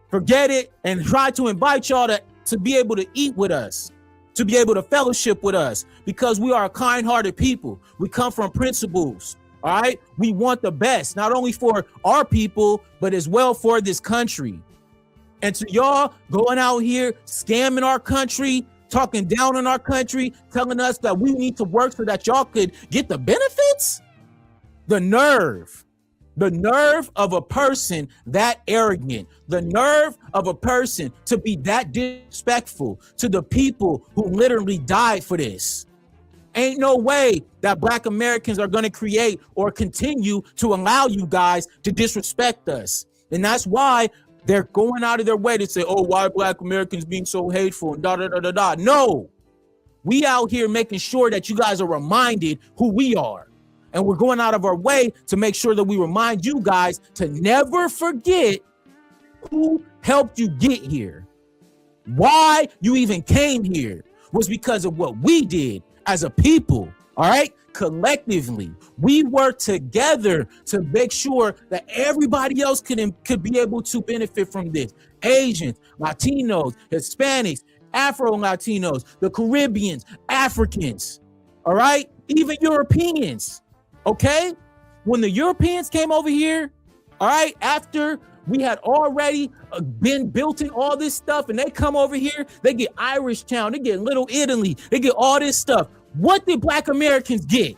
forget it, and try to invite y'all to be able to eat with us. to be able to fellowship with us because we are a kind-hearted people. We come from principles. All right. We want the best, not only for our people, but as well for this country. And to y'all going out here scamming our country, talking down on our country, telling us that we need to work so that y'all could get the benefits. The nerve of a person that arrogant, the nerve of a person to be that disrespectful to the people who literally died for this. Ain't no way that Black Americans are going to create or continue to allow you guys to disrespect us. And that's why they're going out of their way to say, oh, why are Black Americans being so hateful and da da da da da. No, we out here making sure that you guys are reminded who we are. And we're going out of our way to make sure that we remind you guys to never forget who helped you get here. Why you even came here was because of what we did as a people. All right. Collectively, we work together to make sure that everybody else could be able to benefit from this. Asians, Latinos, Hispanics, Afro-Latinos, the Caribbeans, Africans, all right? Even Europeans, okay? When the Europeans came over here, all right, after we had already been building all this stuff and they come over here, they get Irish Town, they get Little Italy, they get all this stuff. What did Black Americans get?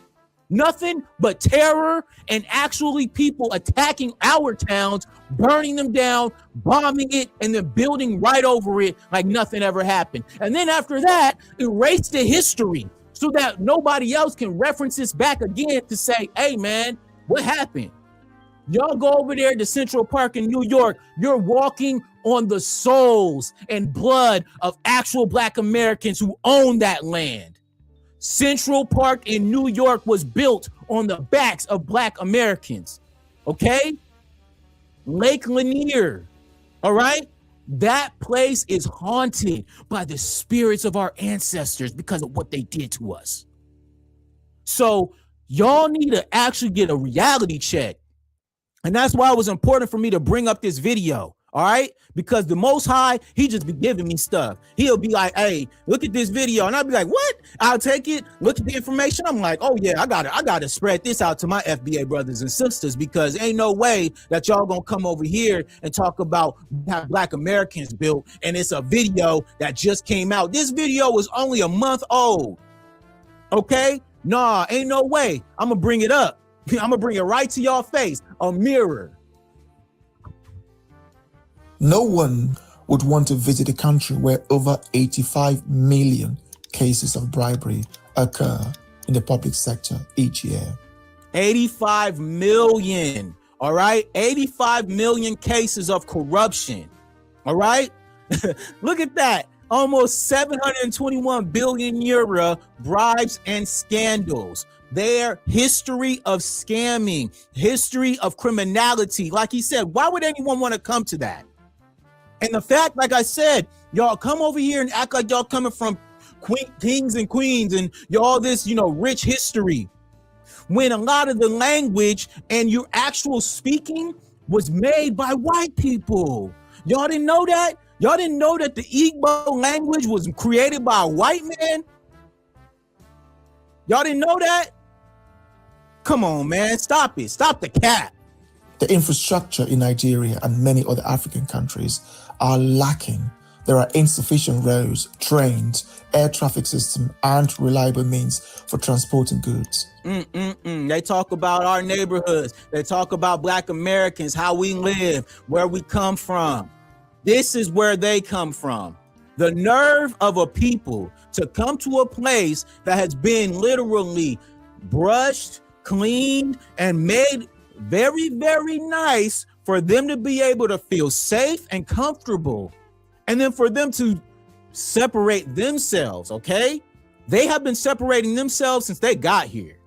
Nothing but terror and actually people attacking our towns, burning them down, bombing it, and then building right over it like nothing ever happened. And then after that, erase the history so that nobody else can reference this back again to say, hey, man, what happened? Y'all go over there to Central Park in New York. You're walking on the souls and blood of actual Black Americans who own that land. Central Park in New York was built on the backs of Black Americans, okay? Lake Lanier, all right? That place is haunted by the spirits of our ancestors because of what they did to us. So y'all need to actually get a reality check. And that's why it was important for me to bring up this video. All right, because the Most High, he just be giving me stuff. He'll be like, hey, look at this video. And I'll be like, what? I'll take it. Look at the information. I'm like, oh yeah, I gotta spread this out to my FBA brothers and sisters because ain't no way that y'all gonna come over here and talk about how Black Americans built. And it's a video that just came out. This video was only a month old. Okay, nah, ain't no way. I'm gonna bring it up. I'm gonna bring it right to y'all face. A mirror. No one would want to visit a country where over 85 million cases of bribery occur in the public sector each year. 85 million, all right? 85 million cases of corruption, all right? Look at that. Almost 721 billion euro bribes and scandals. Their history of scamming, history of criminality. Like he said, why would anyone want to come to that? And the fact, like I said, y'all come over here and act like y'all coming from kings and queens and y'all this, rich history. When a lot of the language and your actual speaking was made by white people. Y'all didn't know that? Y'all didn't know that the Igbo language was created by a white man? Y'all didn't know that? Come on, man. Stop it. Stop the cap. The infrastructure in Nigeria and many other African countries are lacking. There are insufficient roads, trains, air traffic system, and reliable means for transporting goods. They talk about our neighborhoods. They talk about Black Americans, how we live, where we come from. This is where they come from. The nerve of a people to come to a place that has been literally brushed, cleaned, and made very, very nice for them to be able to feel safe and comfortable. And then for them to separate themselves, okay? They have been separating themselves since they got here.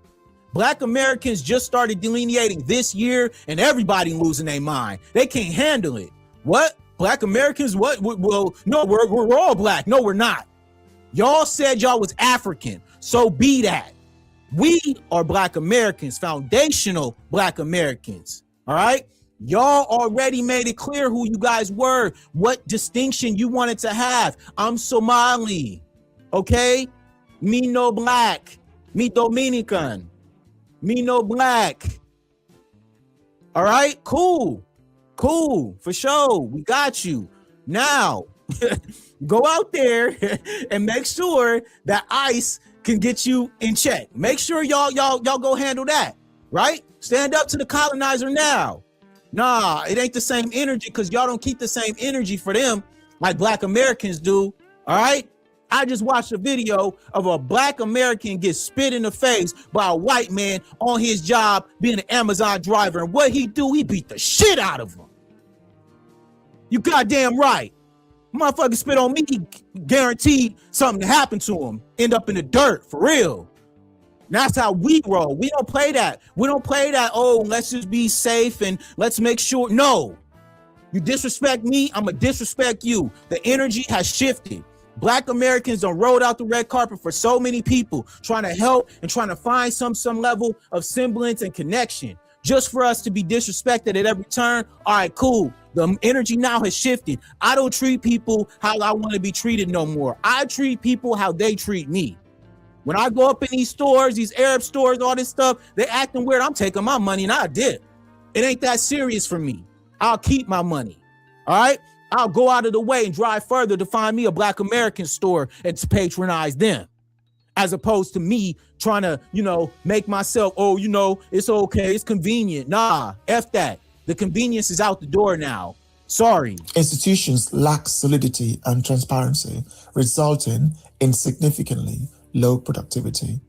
Black Americans just started delineating this year and everybody losing their mind. They can't handle it. What? Black Americans? What? Well, no, we're all Black. No, we're not. Y'all said y'all was African. So be that. We are Black Americans, foundational Black Americans. All right. Y'all already made it clear who you guys were, what distinction you wanted to have. I'm Somali. Okay? Me no black. Me Dominican. Me no black. All right? Cool. Cool. For sure. We got you. Now, go out there and make sure that ICE can get you in check. Make sure y'all go handle that, right? Stand up to the colonizer now. Nah, it ain't the same energy because y'all don't keep the same energy for them like Black Americans do, all right? I just watched a video of a Black American get spit in the face by a white man on his job being an Amazon driver. And what he do, he beat the shit out of him. You goddamn right. Motherfucker spit on me, guaranteed something to happen to him. End up in the dirt, for real. And that's how we roll. We don't play that. We don't play that, oh, let's just be safe and let's make sure. No. You disrespect me, I'm going to disrespect you. The energy has shifted. Black Americans done rolled out the red carpet for so many people, trying to help and trying to find some level of semblance and connection. Just for us to be disrespected at every turn. All right, cool. The energy now has shifted. I don't treat people how I want to be treated no more. I treat people how they treat me. When I go up in these stores, these Arab stores, all this stuff, they acting weird. I'm taking my money and I dip. It ain't that serious for me. I'll keep my money. All right. I'll go out of the way and drive further to find me a Black American store and to patronize them. As opposed to me trying to, make myself, it's okay, it's convenient. Nah, F that. The convenience is out the door now. Sorry. Institutions lack solidity and transparency, resulting in significantly low productivity.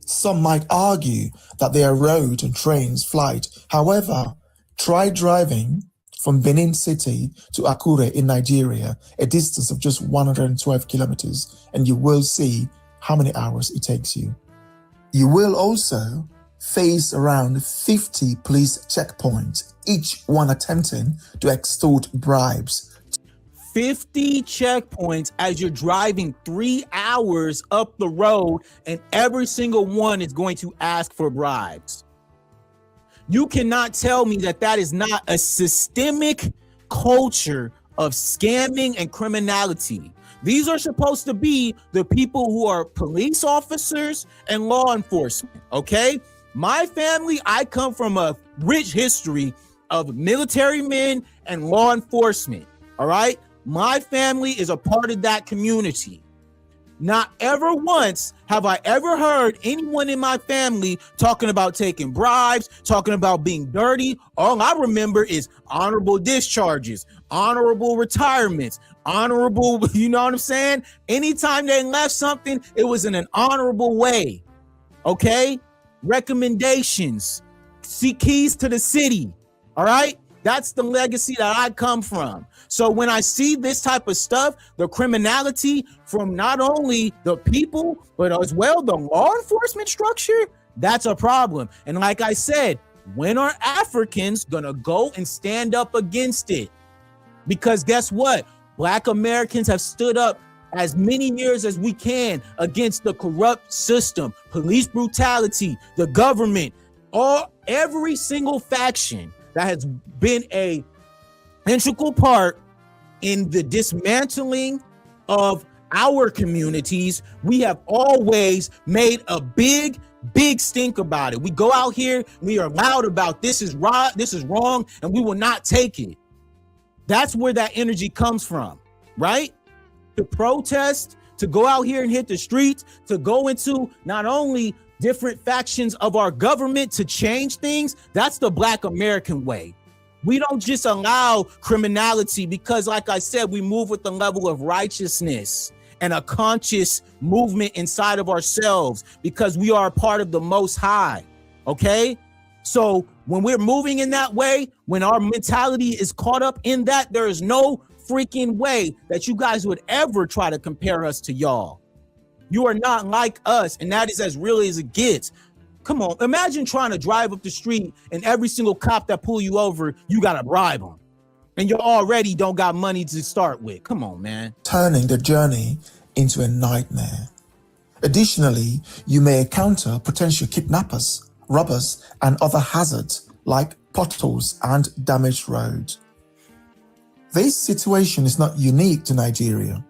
Some might argue that they are road and trains flight. However, try driving from Benin City to Akure in Nigeria, a distance of just 112 kilometers, and you will see how many hours it takes you. You will also face around 50 police checkpoints, each one attempting to extort bribes. 50 checkpoints as you're driving 3 hours up the road, and every single one is going to ask for bribes. You cannot tell me that that is not a systemic culture of scamming and criminality. These are supposed to be the people who are police officers and law enforcement, okay? My family, I come from a rich history of military men and law enforcement, all right? My family is a part of that community. Not ever once have I ever heard anyone in my family talking about taking bribes, talking about being dirty. All I remember is honorable discharges, honorable retirements, honorable, you know what I'm saying? Anytime they left something, it was in an honorable way, okay? Recommendations, see keys to the city, all right? That's the legacy that I come from. So when I see this type of stuff, the criminality from not only the people, but as well the law enforcement structure, that's a problem. And like I said, when are Africans gonna go and stand up against it? Because guess what? Black Americans have stood up as many years as we can against the corrupt system, police brutality, the government, every single faction that has been a integral part in the dismantling of our communities. We have always made a big stink about it. We go out here, we are loud about this is right, this is wrong, and we will not take it. That's where that energy comes from, right? To protest, to go out here and hit the streets, to go into not only different factions of our government to change things. That's the Black American way. We don't just allow criminality because, like I said, we move with the level of righteousness and a conscious movement inside of ourselves because we are a part of the Most High, okay? So when we're moving in that way, when our mentality is caught up in that, there is no freaking way that you guys would ever try to compare us to y'all. You are not like us, and that is as real as it gets. Come on, imagine trying to drive up the street and every single cop that pull you over, you gotta bribe them. And you already don't got money to start with. Come on, man. Turning the journey into a nightmare. Additionally, you may encounter potential kidnappers, robbers, and other hazards like potholes and damaged roads. This situation is not unique to Nigeria.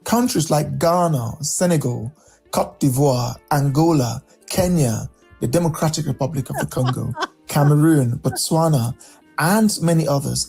Countries like Ghana, Senegal, Cote d'Ivoire, Angola, Kenya, the Democratic Republic of the Congo, Cameroon, Botswana, and many others.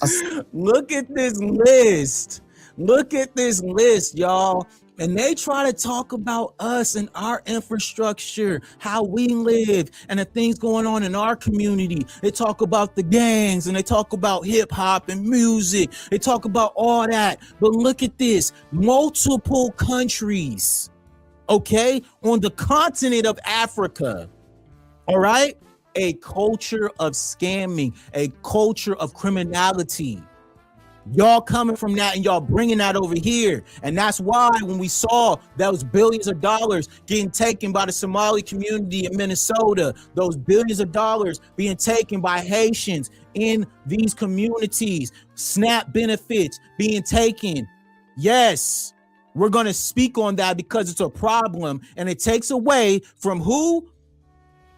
Look at this list. Look at this list, y'all. And they try to talk about us and our infrastructure, how we live, and the things going on in our community. They talk about the gangs, and they talk about hip hop and music. They talk about all that. But look at this, multiple countries, okay, on the continent of Africa, all right? A culture of scamming, a culture of criminality. Y'all coming from that and y'all bringing that over here. And that's why when we saw those billions of dollars getting taken by the Somali community in Minnesota, those billions of dollars being taken by Haitians in these communities, SNAP benefits being taken. Yes, we're going to speak on that because it's a problem, and it takes away from who?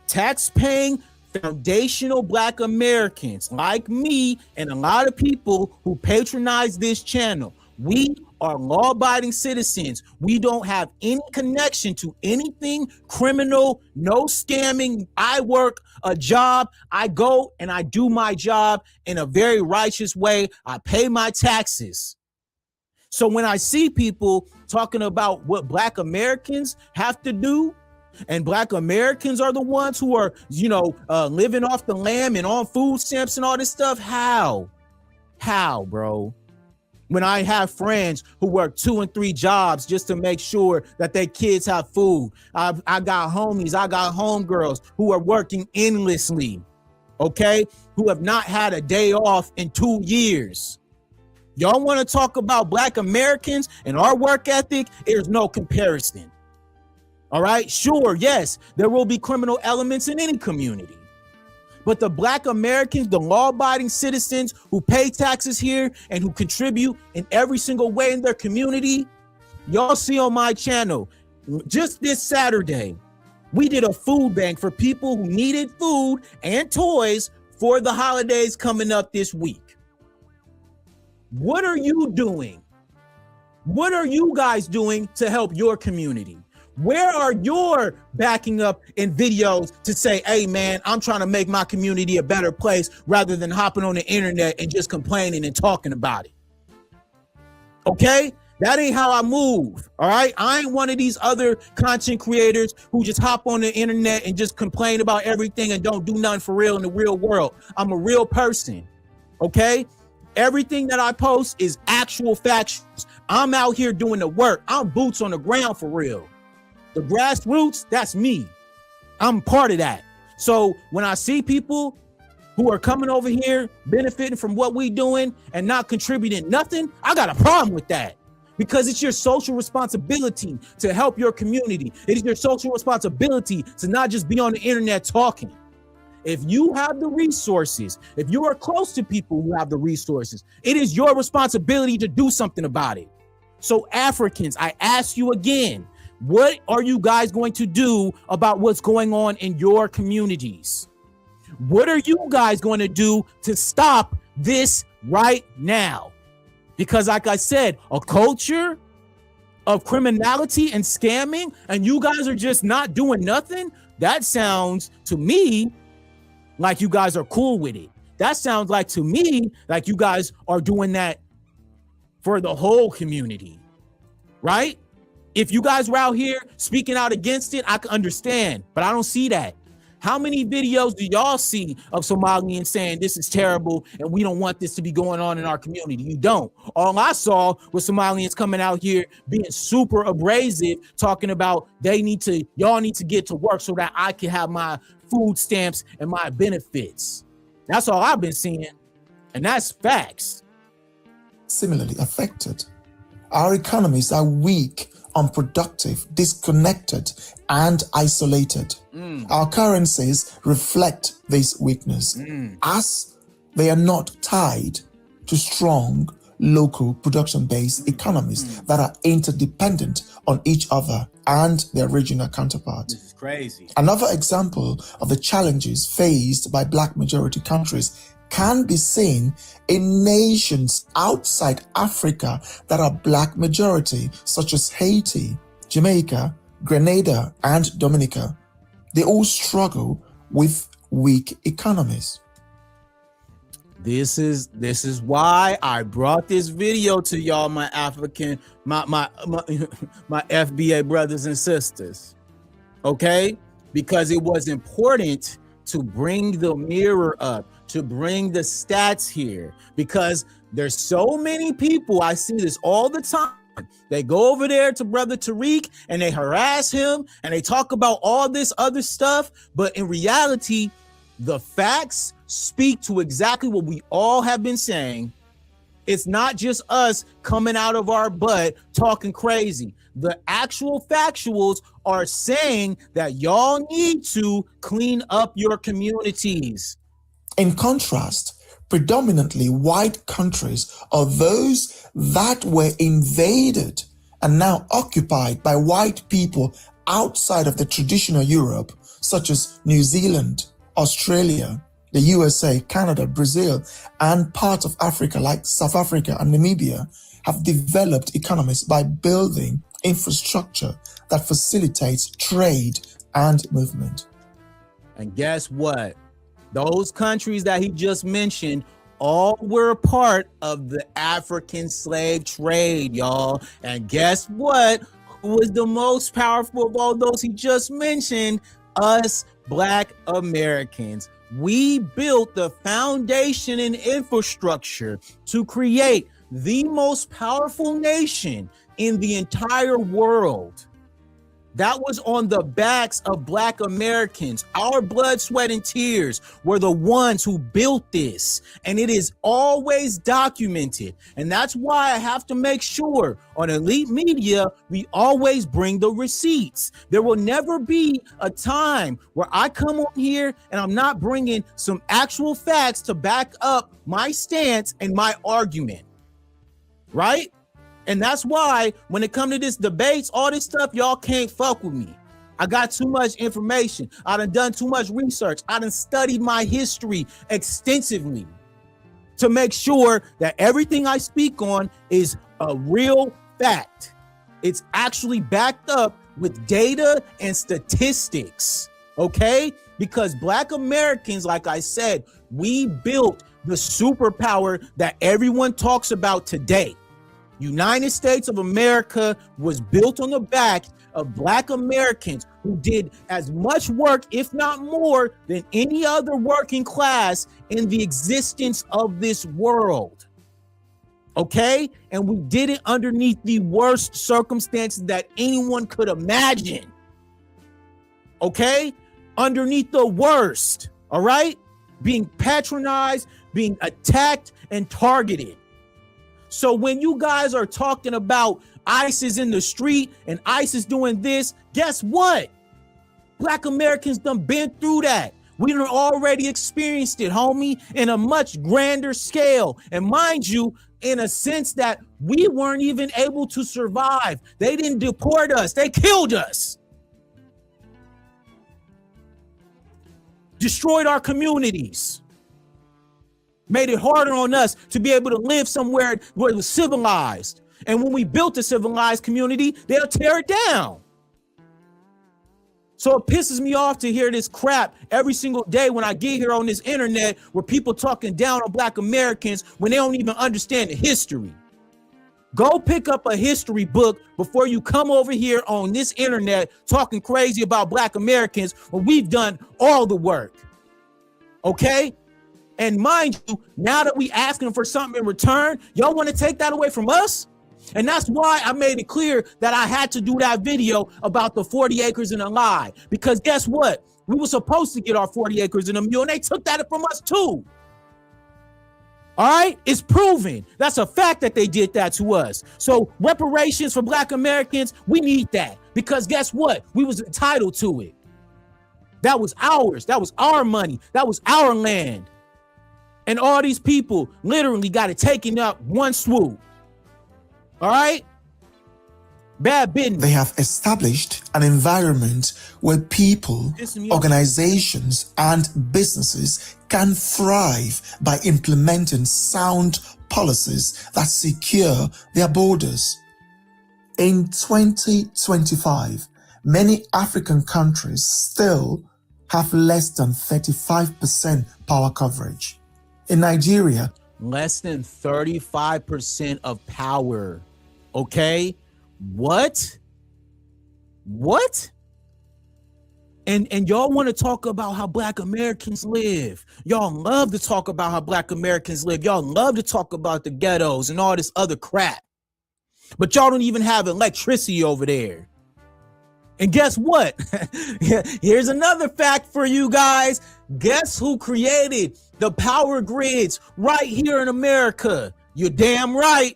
Tax-paying foundational Black Americans like me and a lot of people who patronize this channel. We are law-abiding citizens. We don't have any connection to anything criminal, no scamming. I work a job. I go and I do my job in a very righteous way. I pay my taxes. So when I see people talking about what Black Americans have to do, and Black Americans are the ones who are, living off the land and on food stamps and all this stuff. How, bro? When I have friends who work 2 and 3 jobs just to make sure that their kids have food. I got homies, I got homegirls who are working endlessly, okay? Who have not had a day off in 2 years. Y'all want to talk about Black Americans and our work ethic? There's no comparison. All right, sure, yes, there will be criminal elements in any community. But the Black Americans, the law-abiding citizens who pay taxes here and who contribute in every single way in their community, y'all see on my channel, just this Saturday, we did a food bank for people who needed food and toys for the holidays coming up this week. What are you doing? What are you guys doing to help your community? Where are your backing up in videos to say, hey, man, I'm trying to make my community a better place rather than hopping on the internet and just complaining and talking about it? Okay? That ain't how I move. All right? I ain't one of these other content creators who just hop on the internet and just complain about everything and don't do nothing for real in the real world. I'm a real person. Okay? Everything that I post is actual facts. I'm out here doing the work. I'm boots on the ground for real. The grassroots, that's me. I'm part of that. So when I see people who are coming over here benefiting from what we doing and not contributing nothing, I got a problem with that, because it's your social responsibility to help your community. It is your social responsibility to not just be on the internet talking. If you have the resources, if you are close to people who have the resources, it is your responsibility to do something about it. So Africans, I ask you again, what are you guys going to do about what's going on in your communities? What are you guys going to do to stop this right now? Because like I said, a culture of criminality and scamming, and you guys are just not doing nothing. That sounds to me like you guys are cool with it. That sounds like to me like you guys are doing that for the whole community, right? If you guys were out here speaking out against it, I can understand, but I don't see that. How many videos do y'all see of Somalians saying this is terrible and we don't want this to be going on in our community? You don't. All I saw was Somalians coming out here being super abrasive, talking about y'all need to get to work so that I can have my food stamps and my benefits. That's all I've been seeing, and that's facts. Similarly affected. Our economies are weak, unproductive, disconnected, and isolated. Our currencies reflect this weakness, as they are not tied to strong local production-based economies that are interdependent on each other and their regional counterparts. This is crazy. Another example of the challenges faced by Black majority countries can be seen in nations outside Africa that are black majority, such as Haiti, Jamaica, Grenada, and Dominica. They all struggle with weak economies. This is why I brought this video to y'all, my African, my FBA brothers and sisters. Okay? Because it was important to bring the mirror up, to bring the stats here, because there's so many people, I see this all the time. They go over there to Brother Tariq and they harass him and they talk about all this other stuff. But in reality, the facts speak to exactly what we all have been saying. It's not just us coming out of our butt talking crazy. The actual factuals are saying that y'all need to clean up your communities. In contrast, predominantly white countries are those that were invaded and now occupied by white people outside of the traditional Europe, such as New Zealand, Australia, the USA, Canada, Brazil, and parts of Africa like South Africa and Namibia have developed economies by building infrastructure that facilitates trade and movement. And guess what? Those countries that he just mentioned all were a part of the African slave trade, y'all. And guess what? Who was the most powerful of all those he just mentioned? Us Black Americans. We built the foundation and infrastructure to create the most powerful nation in the entire world. That was on the backs of Black Americans. Our blood, sweat, and tears were the ones who built this. And it is always documented. And that's why I have to make sure on Elite Media, we always bring the receipts. There will never be a time where I come on here and I'm not bringing some actual facts to back up my stance and my argument. Right? And that's why when it comes to this debates, all this stuff, y'all can't fuck with me. I got too much information. I done too much research. I done studied my history extensively to make sure that everything I speak on is a real fact. It's actually backed up with data and statistics, okay? Because Black Americans, like I said, we built the superpower that everyone talks about today. United States of America was built on the back of Black Americans who did as much work, if not more, than any other working class in the existence of this world. Okay? And we did it underneath the worst circumstances that anyone could imagine. Okay? Underneath the worst. All right? Being patronized, being attacked, and targeted. So when you guys are talking about ISIS in the street and ISIS doing this, guess what? Black Americans done been through that. We done already experienced it, homie, in a much grander scale. And mind you, in a sense that we weren't even able to survive. They didn't deport us. They killed us. Destroyed our communities. Made it harder on us to be able to live somewhere where it was civilized. And when we built a civilized community, they'll tear it down. So it pisses me off to hear this crap every single day when I get here on this internet where people talking down on Black Americans when they don't even understand the history. Go pick up a history book before you come over here on this internet talking crazy about Black Americans when we've done all the work. Okay? And mind you, now that we asking for something in return, y'all want to take that away from us? And that's why I made it clear that I had to do that video about the 40 acres and a lie. Because guess what? We were supposed to get our 40 acres and a mule, and they took that from us too. All right? It's proven. That's a fact that they did that to us. So reparations for Black Americans, we need that. Because guess what? We was entitled to it. That was ours. That was our money. That was our land. And all these people literally got it taken up one swoop. All right? Bad business. They have established an environment where people, organizations, and businesses can thrive by implementing sound policies that secure their borders. In 2025, many African countries still have less than 35% power coverage. In Nigeria, less than 35% of power. Okay? What? And y'all want to talk about how Black Americans live. Y'all love to talk about how Black Americans live. Y'all love to talk about the ghettos and all this other crap. But y'all don't even have electricity over there. And guess what? Here's another fact for you guys. Guess who created the power grids right here in America? You're damn right.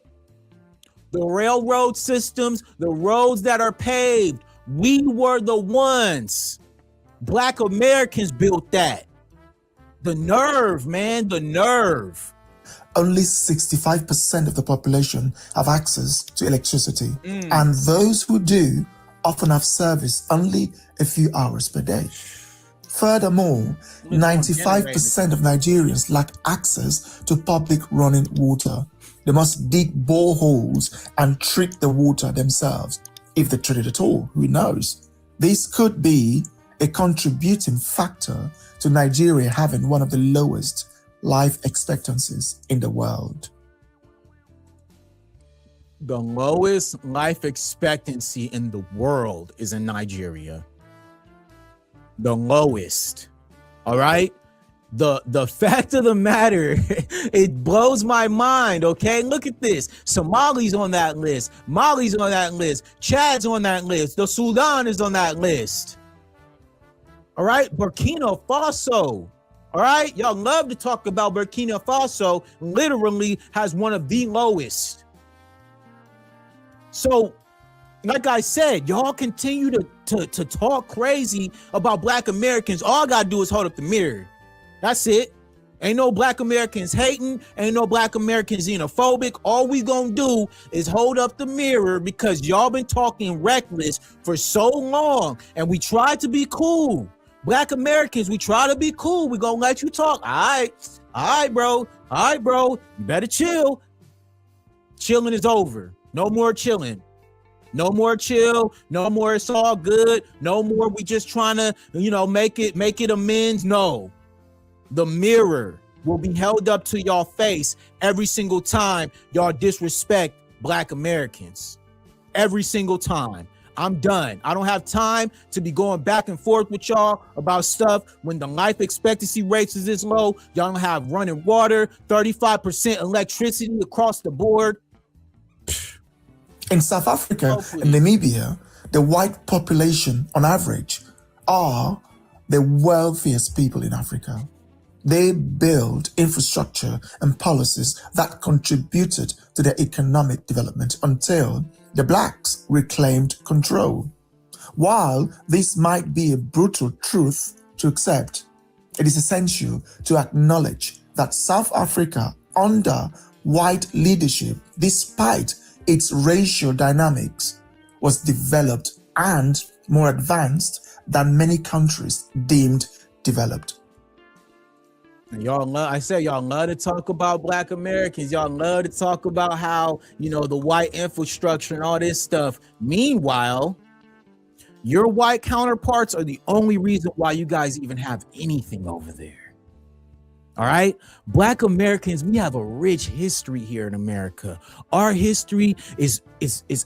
The railroad systems, the roads that are paved, we were the ones. Black Americans built that. The nerve, man, the nerve. Only 65% of the population have access to electricity. And those who do often have service only a few hours per day. Furthermore, 95% of Nigerians lack access to public running water. They must dig boreholes and treat the water themselves. If they treat it at all, who knows? This could be a contributing factor to Nigeria having one of the lowest life expectancies in the world. The lowest life expectancy in the world is in Nigeria. The lowest. All right? The fact of the matter, it blows my mind, okay? Look at this. Somali's on that list. Mali's on that list. Chad's on that list. The Sudan is on that list. All right? Burkina Faso. All right? Y'all love to talk about Burkina Faso. Literally has one of the lowest. So, like I said, y'all continue to talk crazy about Black Americans. All I gotta do is hold up the mirror. That's it. Ain't no Black Americans hating. Ain't no Black Americans xenophobic. All we gonna do is hold up the mirror because y'all been talking reckless for so long. And we tried to be cool. Black Americans, we try to be cool. We gonna let you talk. All right, bro. You better chill. Chilling is over. No more chilling. No more chill. No more it's all good. No more we just trying to, make it amends. No. The mirror will be held up to y'all face every single time y'all disrespect Black Americans. Every single time. I'm done. I don't have time to be going back and forth with y'all about stuff when the life expectancy rates is this low. Y'all don't have running water, 35% electricity across the board. In South Africa and Namibia, the white population on average are the wealthiest people in Africa. They build infrastructure and policies that contributed to their economic development until the blacks reclaimed control. While this might be a brutal truth to accept, it is essential to acknowledge that South Africa, under white leadership, despite its racial dynamics, was developed and more advanced than many countries deemed developed. Y'all love to talk about Black Americans. Y'all love to talk about how, the white infrastructure and all this stuff. Meanwhile, your white counterparts are the only reason why you guys even have anything over there. All right. Black Americans, we have a rich history here in America. Our history is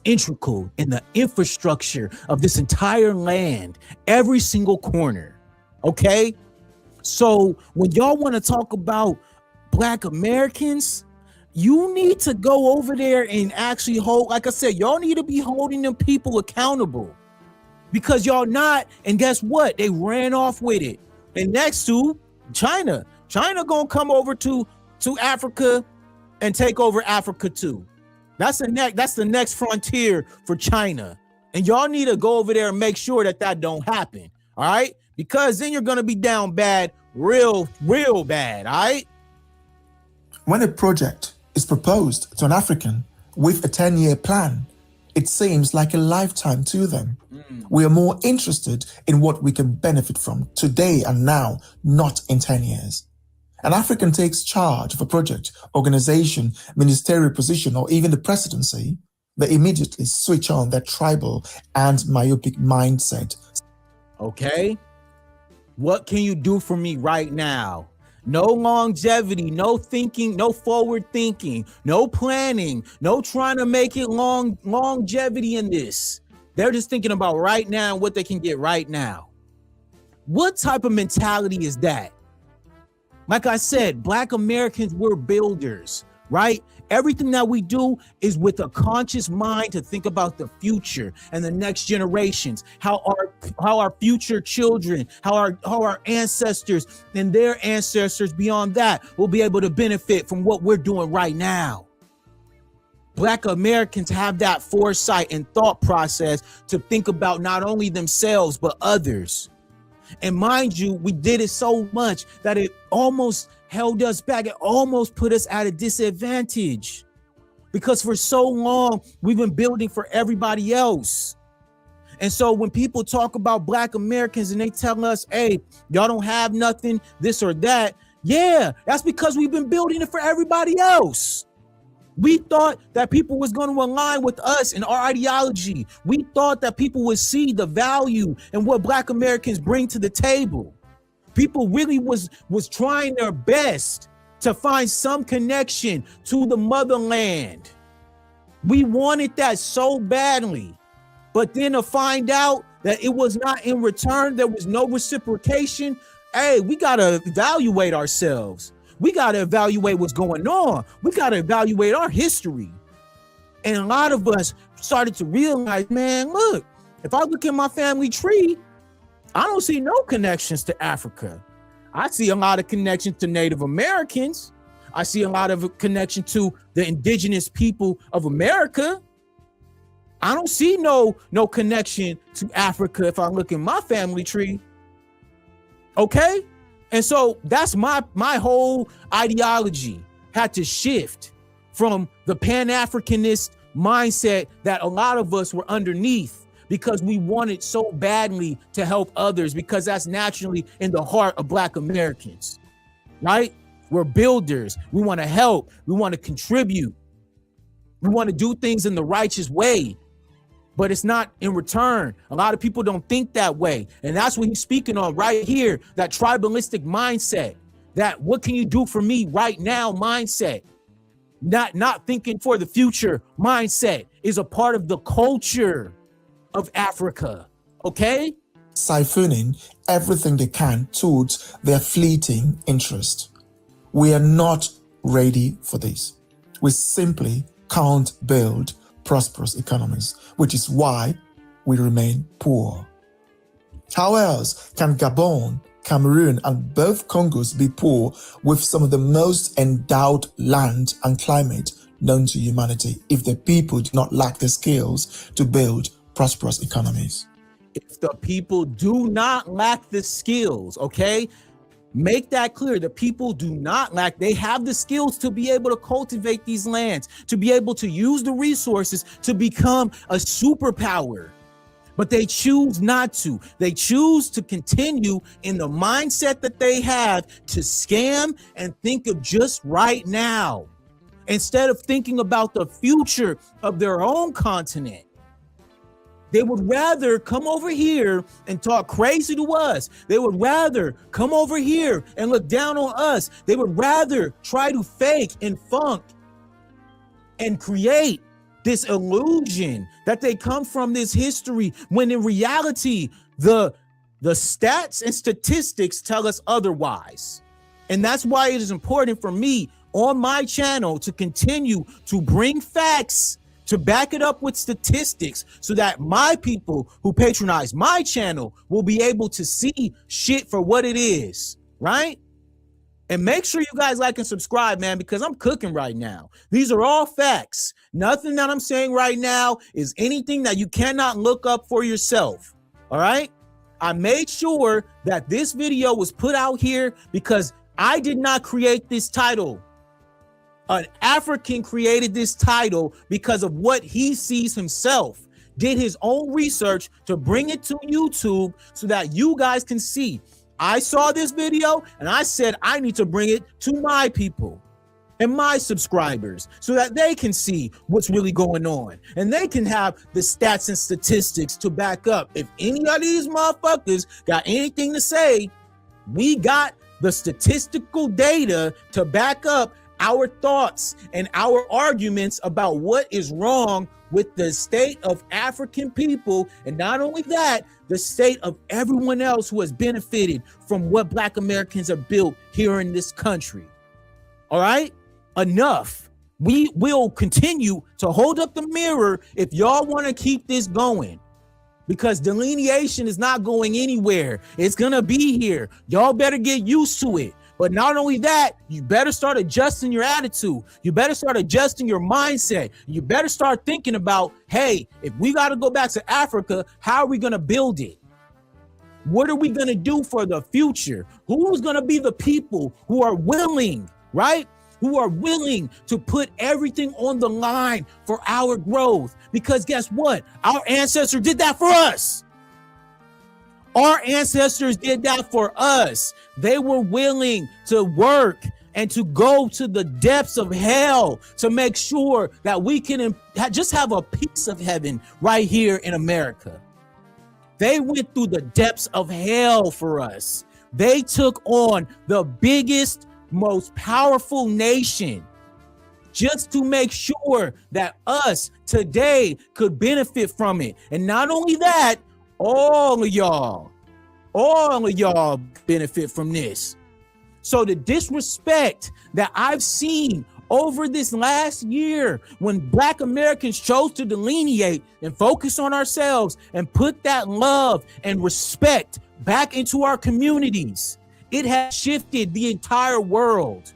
integral in the infrastructure of this entire land, every single corner. Okay. So when y'all want to talk about Black Americans, you need to go over there and actually hold, like I said, y'all need to be holding them people accountable because y'all not. And guess what? They ran off with it. And next to China gonna come over to Africa and take over Africa too. That's the next frontier for China. And y'all need to go over there and make sure that don't happen. All right. Because then you're going to be down bad, real bad, all right? When a project is proposed to an African with a 10-year plan, it seems like a lifetime to them. We are more interested in what we can benefit from today and now, not in 10 years. An African takes charge of a project, organization, ministerial position, or even the presidency, they immediately switch on their tribal and myopic mindset. Okay? What can you do for me right now? No longevity, no thinking, no forward thinking, no planning, no trying to make it longevity in this. They're just thinking about right now and what they can get right now. What type of mentality is that? Like I said, Black Americans, we're builders, right? Everything that we do is with a conscious mind to think about the future and the next generations, how our future children, how our ancestors and their ancestors beyond that will be able to benefit from what we're doing right now. Black Americans have that foresight and thought process to think about not only themselves, but others. And mind you, we did it so much that it almost held us back. It almost put us at a disadvantage because for so long we've been building for everybody else. And so when people talk about Black Americans and they tell us, hey, y'all don't have nothing, this or that. Yeah, that's because we've been building it for everybody else. We thought that people was going to align with us and our ideology. We thought that people would see the value and what Black Americans bring to the table. People really was trying their best to find some connection to the motherland. We wanted that so badly, but then to find out that it was not in return, there was no reciprocation. Hey, we got to evaluate ourselves. We got to evaluate what's going on. We got to evaluate our history. And a lot of us started to realize, man, look, if I look at my family tree, I don't see no connections to Africa. I see a lot of connections to Native Americans. I see a lot of connection to the indigenous people of America. I don't see no connection to Africa if I look at my family tree. Okay? And so that's my whole ideology had to shift from the Pan-Africanist mindset that a lot of us were underneath because we wanted so badly to help others because that's naturally in the heart of Black Americans, right? We're builders. We want to help. We want to contribute. We want to do things in the righteous way, but it's not in return. A lot of people don't think that way. And that's what he's speaking on right here, that tribalistic mindset, that what can you do for me right now mindset, not thinking for the future mindset is a part of the culture of Africa, okay? Siphoning everything they can towards their fleeting interest. We are not ready for this. We simply can't build prosperous economies, which is why we remain poor. How else can Gabon, Cameroon, and both Congos be poor with some of the most endowed land and climate known to humanity if the people do not lack the skills to build prosperous economies? If the people do not lack the skills, okay? Make that clear. The people do not lack. They have the skills to be able to cultivate these lands, to be able to use the resources to become a superpower. But they choose not to. They choose to continue in the mindset that they have to scam and think of just right now, instead of thinking about the future of their own continent. They would rather come over here and talk crazy to us. They would rather come over here and look down on us. They would rather try to fake and funk and create this illusion that they come from this history, when in reality, the stats and statistics tell us otherwise. And that's why it is important for me on my channel to continue to bring facts, to back it up with statistics, so that my people who patronize my channel will be able to see shit for what it is, right? And make sure you guys like and subscribe, man, because I'm cooking right now. These are all facts. Nothing that I'm saying right now is anything that you cannot look up for yourself, all right? I made sure that this video was put out here because I did not create this title. An African created this title because of what he sees himself, did his own research to bring it to YouTube so that you guys can see. I saw this video and I said, I need to bring it to my people and my subscribers so that they can see what's really going on and they can have the stats and statistics to back up. If any of these motherfuckers got anything to say, we got the statistical data to back up our thoughts and our arguments about what is wrong with the state of African people. And not only that, the state of everyone else who has benefited from what Black Americans have built here in this country. All right, enough. We will continue to hold up the mirror if y'all want to keep this going, because delineation is not going anywhere. It's gonna be here. Y'all better get used to it. But not only that, you better start adjusting your attitude. You better start adjusting your mindset. You better start thinking about, hey, if we got to go back to Africa, how are we going to build it? What are we going to do for the future? Who's going to be the people who are willing, right? Who are willing to put everything on the line for our growth? Because guess what? Our ancestors did that for us. Our ancestors did that for us. They were willing to work and to go to the depths of hell to make sure that we can just have a piece of heaven right here in America. They went through the depths of hell for us. They took on the biggest, most powerful nation just to make sure that us today could benefit from it. And not only that, all of y'all benefit from this. So the disrespect that I've seen over this last year when Black Americans chose to delineate and focus on ourselves and put that love and respect back into our communities, it has shifted the entire world.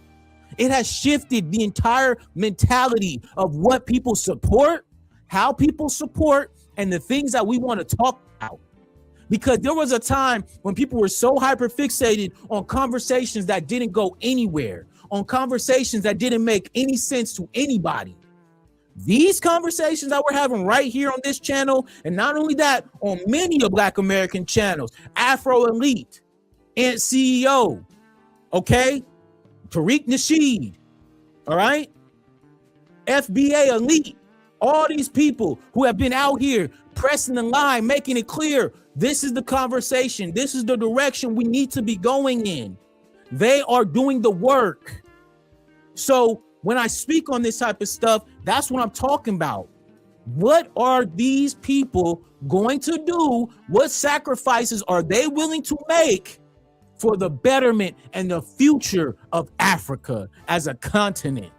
It has shifted the entire mentality of what people support, how people support, and the things that we want to talk about. Because there was a time when people were so hyper fixated on conversations that didn't go anywhere, on conversations that didn't make any sense to anybody. These conversations that we're having right here on this channel, and not only that, on many of Black American channels, Afro Elite, Ant CEO, okay, Tariq Nasheed, all right, FBA Elite, all these people who have been out here pressing the line, making it clear, this is the conversation, this is the direction we need to be going in. They are doing the work. So when I speak on this type of stuff, that's what I'm talking about. What are these people going to do? What sacrifices are they willing to make for the betterment and the future of Africa as a continent?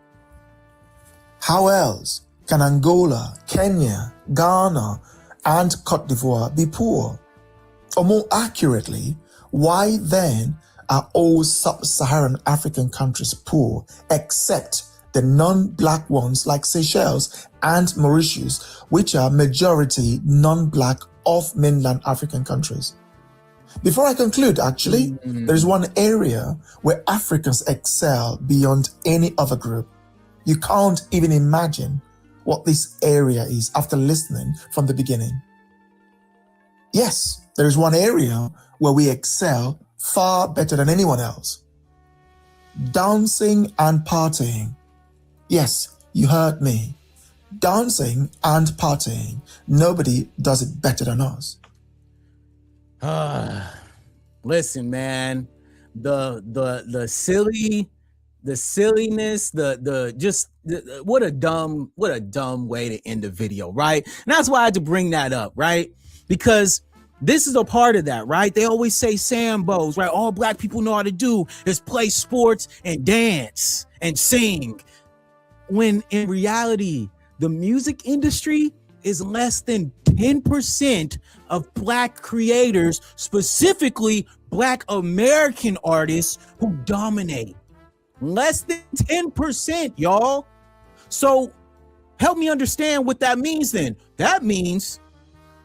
How else can Angola, Kenya, Ghana, and Cote d'Ivoire be poor? Or more accurately, why then are all sub-Saharan African countries poor, except the non-Black ones like Seychelles and Mauritius, which are majority non-Black of mainland African countries? Before I conclude, actually, there is one area where Africans excel beyond any other group. You can't even imagine what this area is after listening from the beginning. Yes, there is one area where we excel far better than anyone else. Dancing and partying. Yes, you heard me. Dancing and partying. Nobody does it better than us. Listen, man, the silliness, what a dumb way to end the video, right? And that's why I had to bring that up, right? Because this is a part of that, right? They always say Sambos, right? All Black people know how to do is play sports and dance and sing. When in reality, the music industry is less than 10% of Black creators, specifically Black American artists who dominate. Less than 10%, y'all. So help me understand what that means then. That means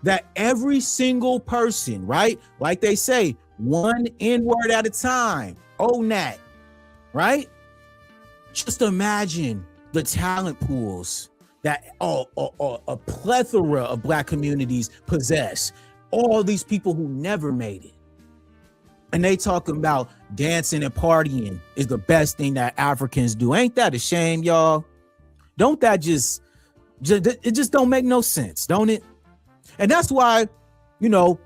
that every single person, right? Like they say, one N-word at a time, ONAT, right? Just imagine the talent pools that a plethora of Black communities possess. All these people who never made it. And they talking about dancing and partying is the best thing that Africans do. Ain't that a shame, y'all? Don't that just it just don't make no sense, don't it? And that's why, you know,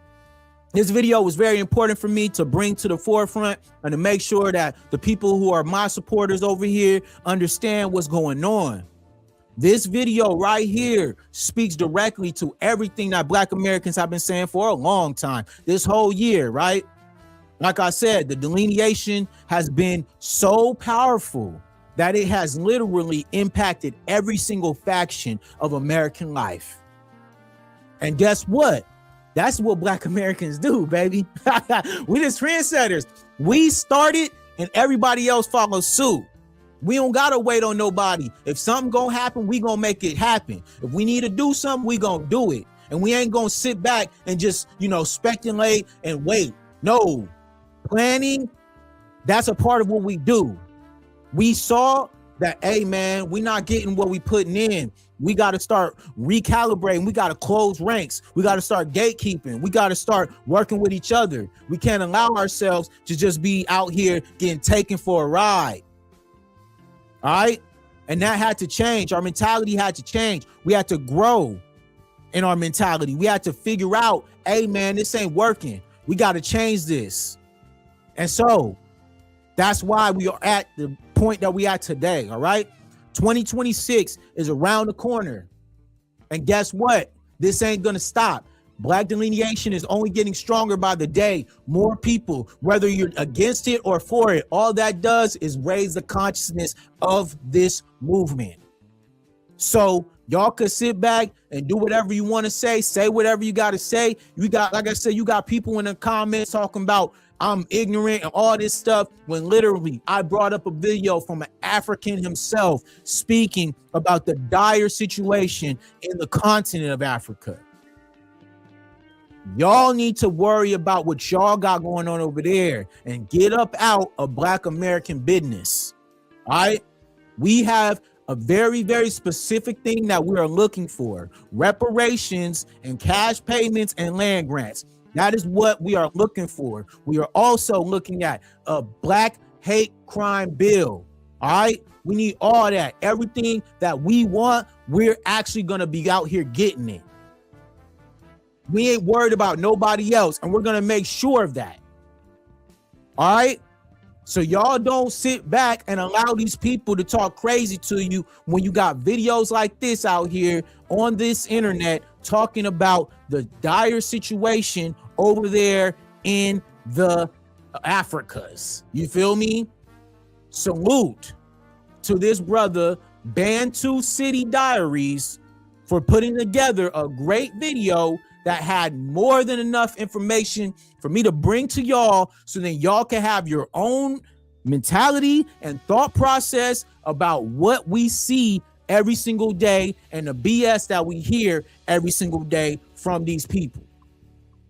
this video was very important for me to bring to the forefront and to make sure that the people who are my supporters over here understand what's going on. This video right here speaks directly to everything that Black Americans have been saying for a long time, this whole year, right? Like I said, the delineation has been so powerful that it has literally impacted every single faction of American life. And guess what? That's what Black Americans do, baby. We the trendsetters. We started and everybody else follows suit. We don't gotta wait on nobody. If something gonna happen, we gonna make it happen. If we need to do something, we gonna do it. And we ain't gonna sit back and just, you know, speculate and wait. No, planning, that's a part of what we do. We saw that, hey man, we not getting what we putting in. We got to start recalibrating. We got to close ranks. We got to start gatekeeping. We got to start working with each other. We can't allow ourselves to just be out here getting taken for a ride. All right. And that had to change. Our mentality had to change. We had to grow in our mentality. We had to figure out, hey man, this ain't working. We got to change this. And so that's why we are at the point that we at today. All right. 2026 is around the corner. And guess what? This ain't going to stop. Black delineation is only getting stronger by the day. More people, whether you're against it or for it, all that does is raise the consciousness of this movement. So y'all could sit back and do whatever you want to say whatever you got to say. You got, like I said, you got people in the comments talking about I'm ignorant and all this stuff, when literally I brought up a video from an African himself speaking about the dire situation in the continent of Africa. Y'all need to worry about what y'all got going on over there and get up out of Black American business. All right. We have a very, very specific thing that we are looking for: reparations and cash payments and land grants. That is what we are looking for. We are also looking at a Black hate crime bill. All right. We need all that. Everything that we want, we're actually going to be out here getting it. We ain't worried about nobody else, and we're going to make sure of that. All right. So y'all don't sit back and allow these people to talk crazy to you when you got videos like this out here on this internet talking about the dire situation over there in the Africas. You feel me? Salute to this brother, Bantu City Diaries, for putting together a great video that had more than enough information for me to bring to y'all, so then y'all can have your own mentality and thought process about what we see every single day and the BS that we hear every single day from these people,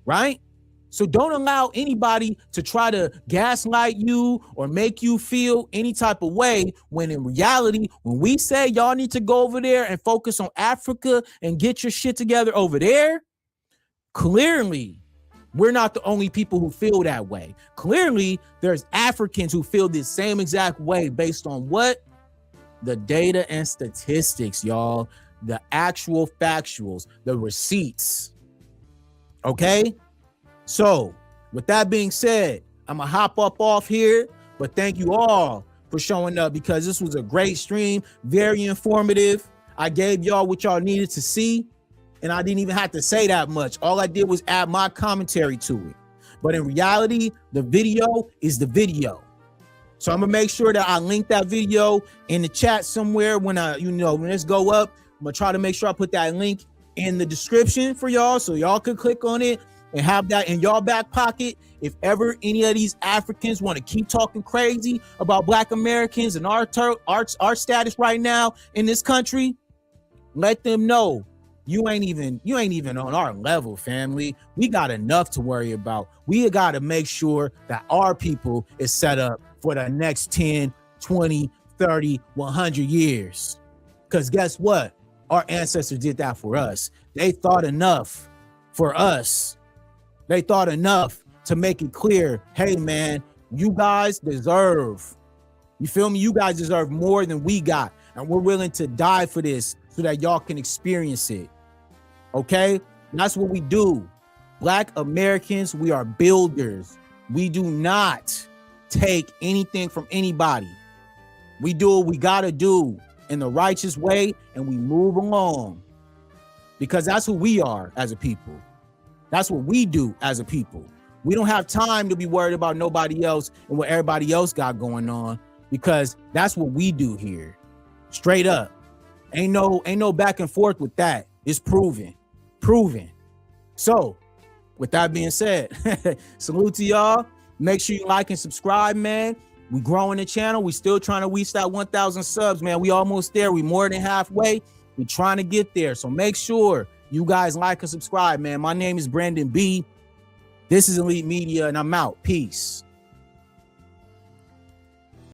right? So don't allow anybody to try to gaslight you or make you feel any type of way, when in reality, when we say y'all need to go over there and focus on Africa and get your shit together over there, clearly we're not the only people who feel that way. Clearly there's Africans who feel the same exact way based on what? The data and statistics, y'all. The actual factuals, the receipts. Okay? So with that being said, I'm gonna hop up off here, but thank you all for showing up, because this was a great stream, very informative. I gave y'all what y'all needed to see, and I didn't even have to say that much. All I did was add my commentary to it. But in reality, the video is the video. So I'm gonna make sure that I link that video in the chat somewhere when when this go up. I'm gonna try to make sure I put that link in the description for y'all, so y'all can click on it and have that in y'all back pocket. If ever any of these Africans want to keep talking crazy about Black Americans and our status right now in this country, let them know you ain't even on our level, family. We got enough to worry about. We got to make sure that our people is set up for the next 10, 20, 30, 100 years. Because guess what? Our ancestors did that for us. They thought enough for us. They thought enough to make it clear, hey, man, you guys deserve, you feel me? You guys deserve more than we got. And we're willing to die for this so that y'all can experience it. Okay? And that's what we do. Black Americans, we are builders. We do not take anything from anybody. We do what we gotta do in the righteous way, and we move along, because that's who we are as a people. That's what we do as a people. We don't have time to be worried about nobody else and what everybody else got going on, because that's what we do here. Straight up. Ain't no back and forth with that. It's proven. So with that being said, salute to y'all. Make sure you like and subscribe, man. We growing the channel. We still trying to reach that 1,000 subs, man. We almost there. We more than halfway. We trying to get there. So make sure you guys like and subscribe, man. My name is Brandon B. This is Elite Media, and I'm out. Peace.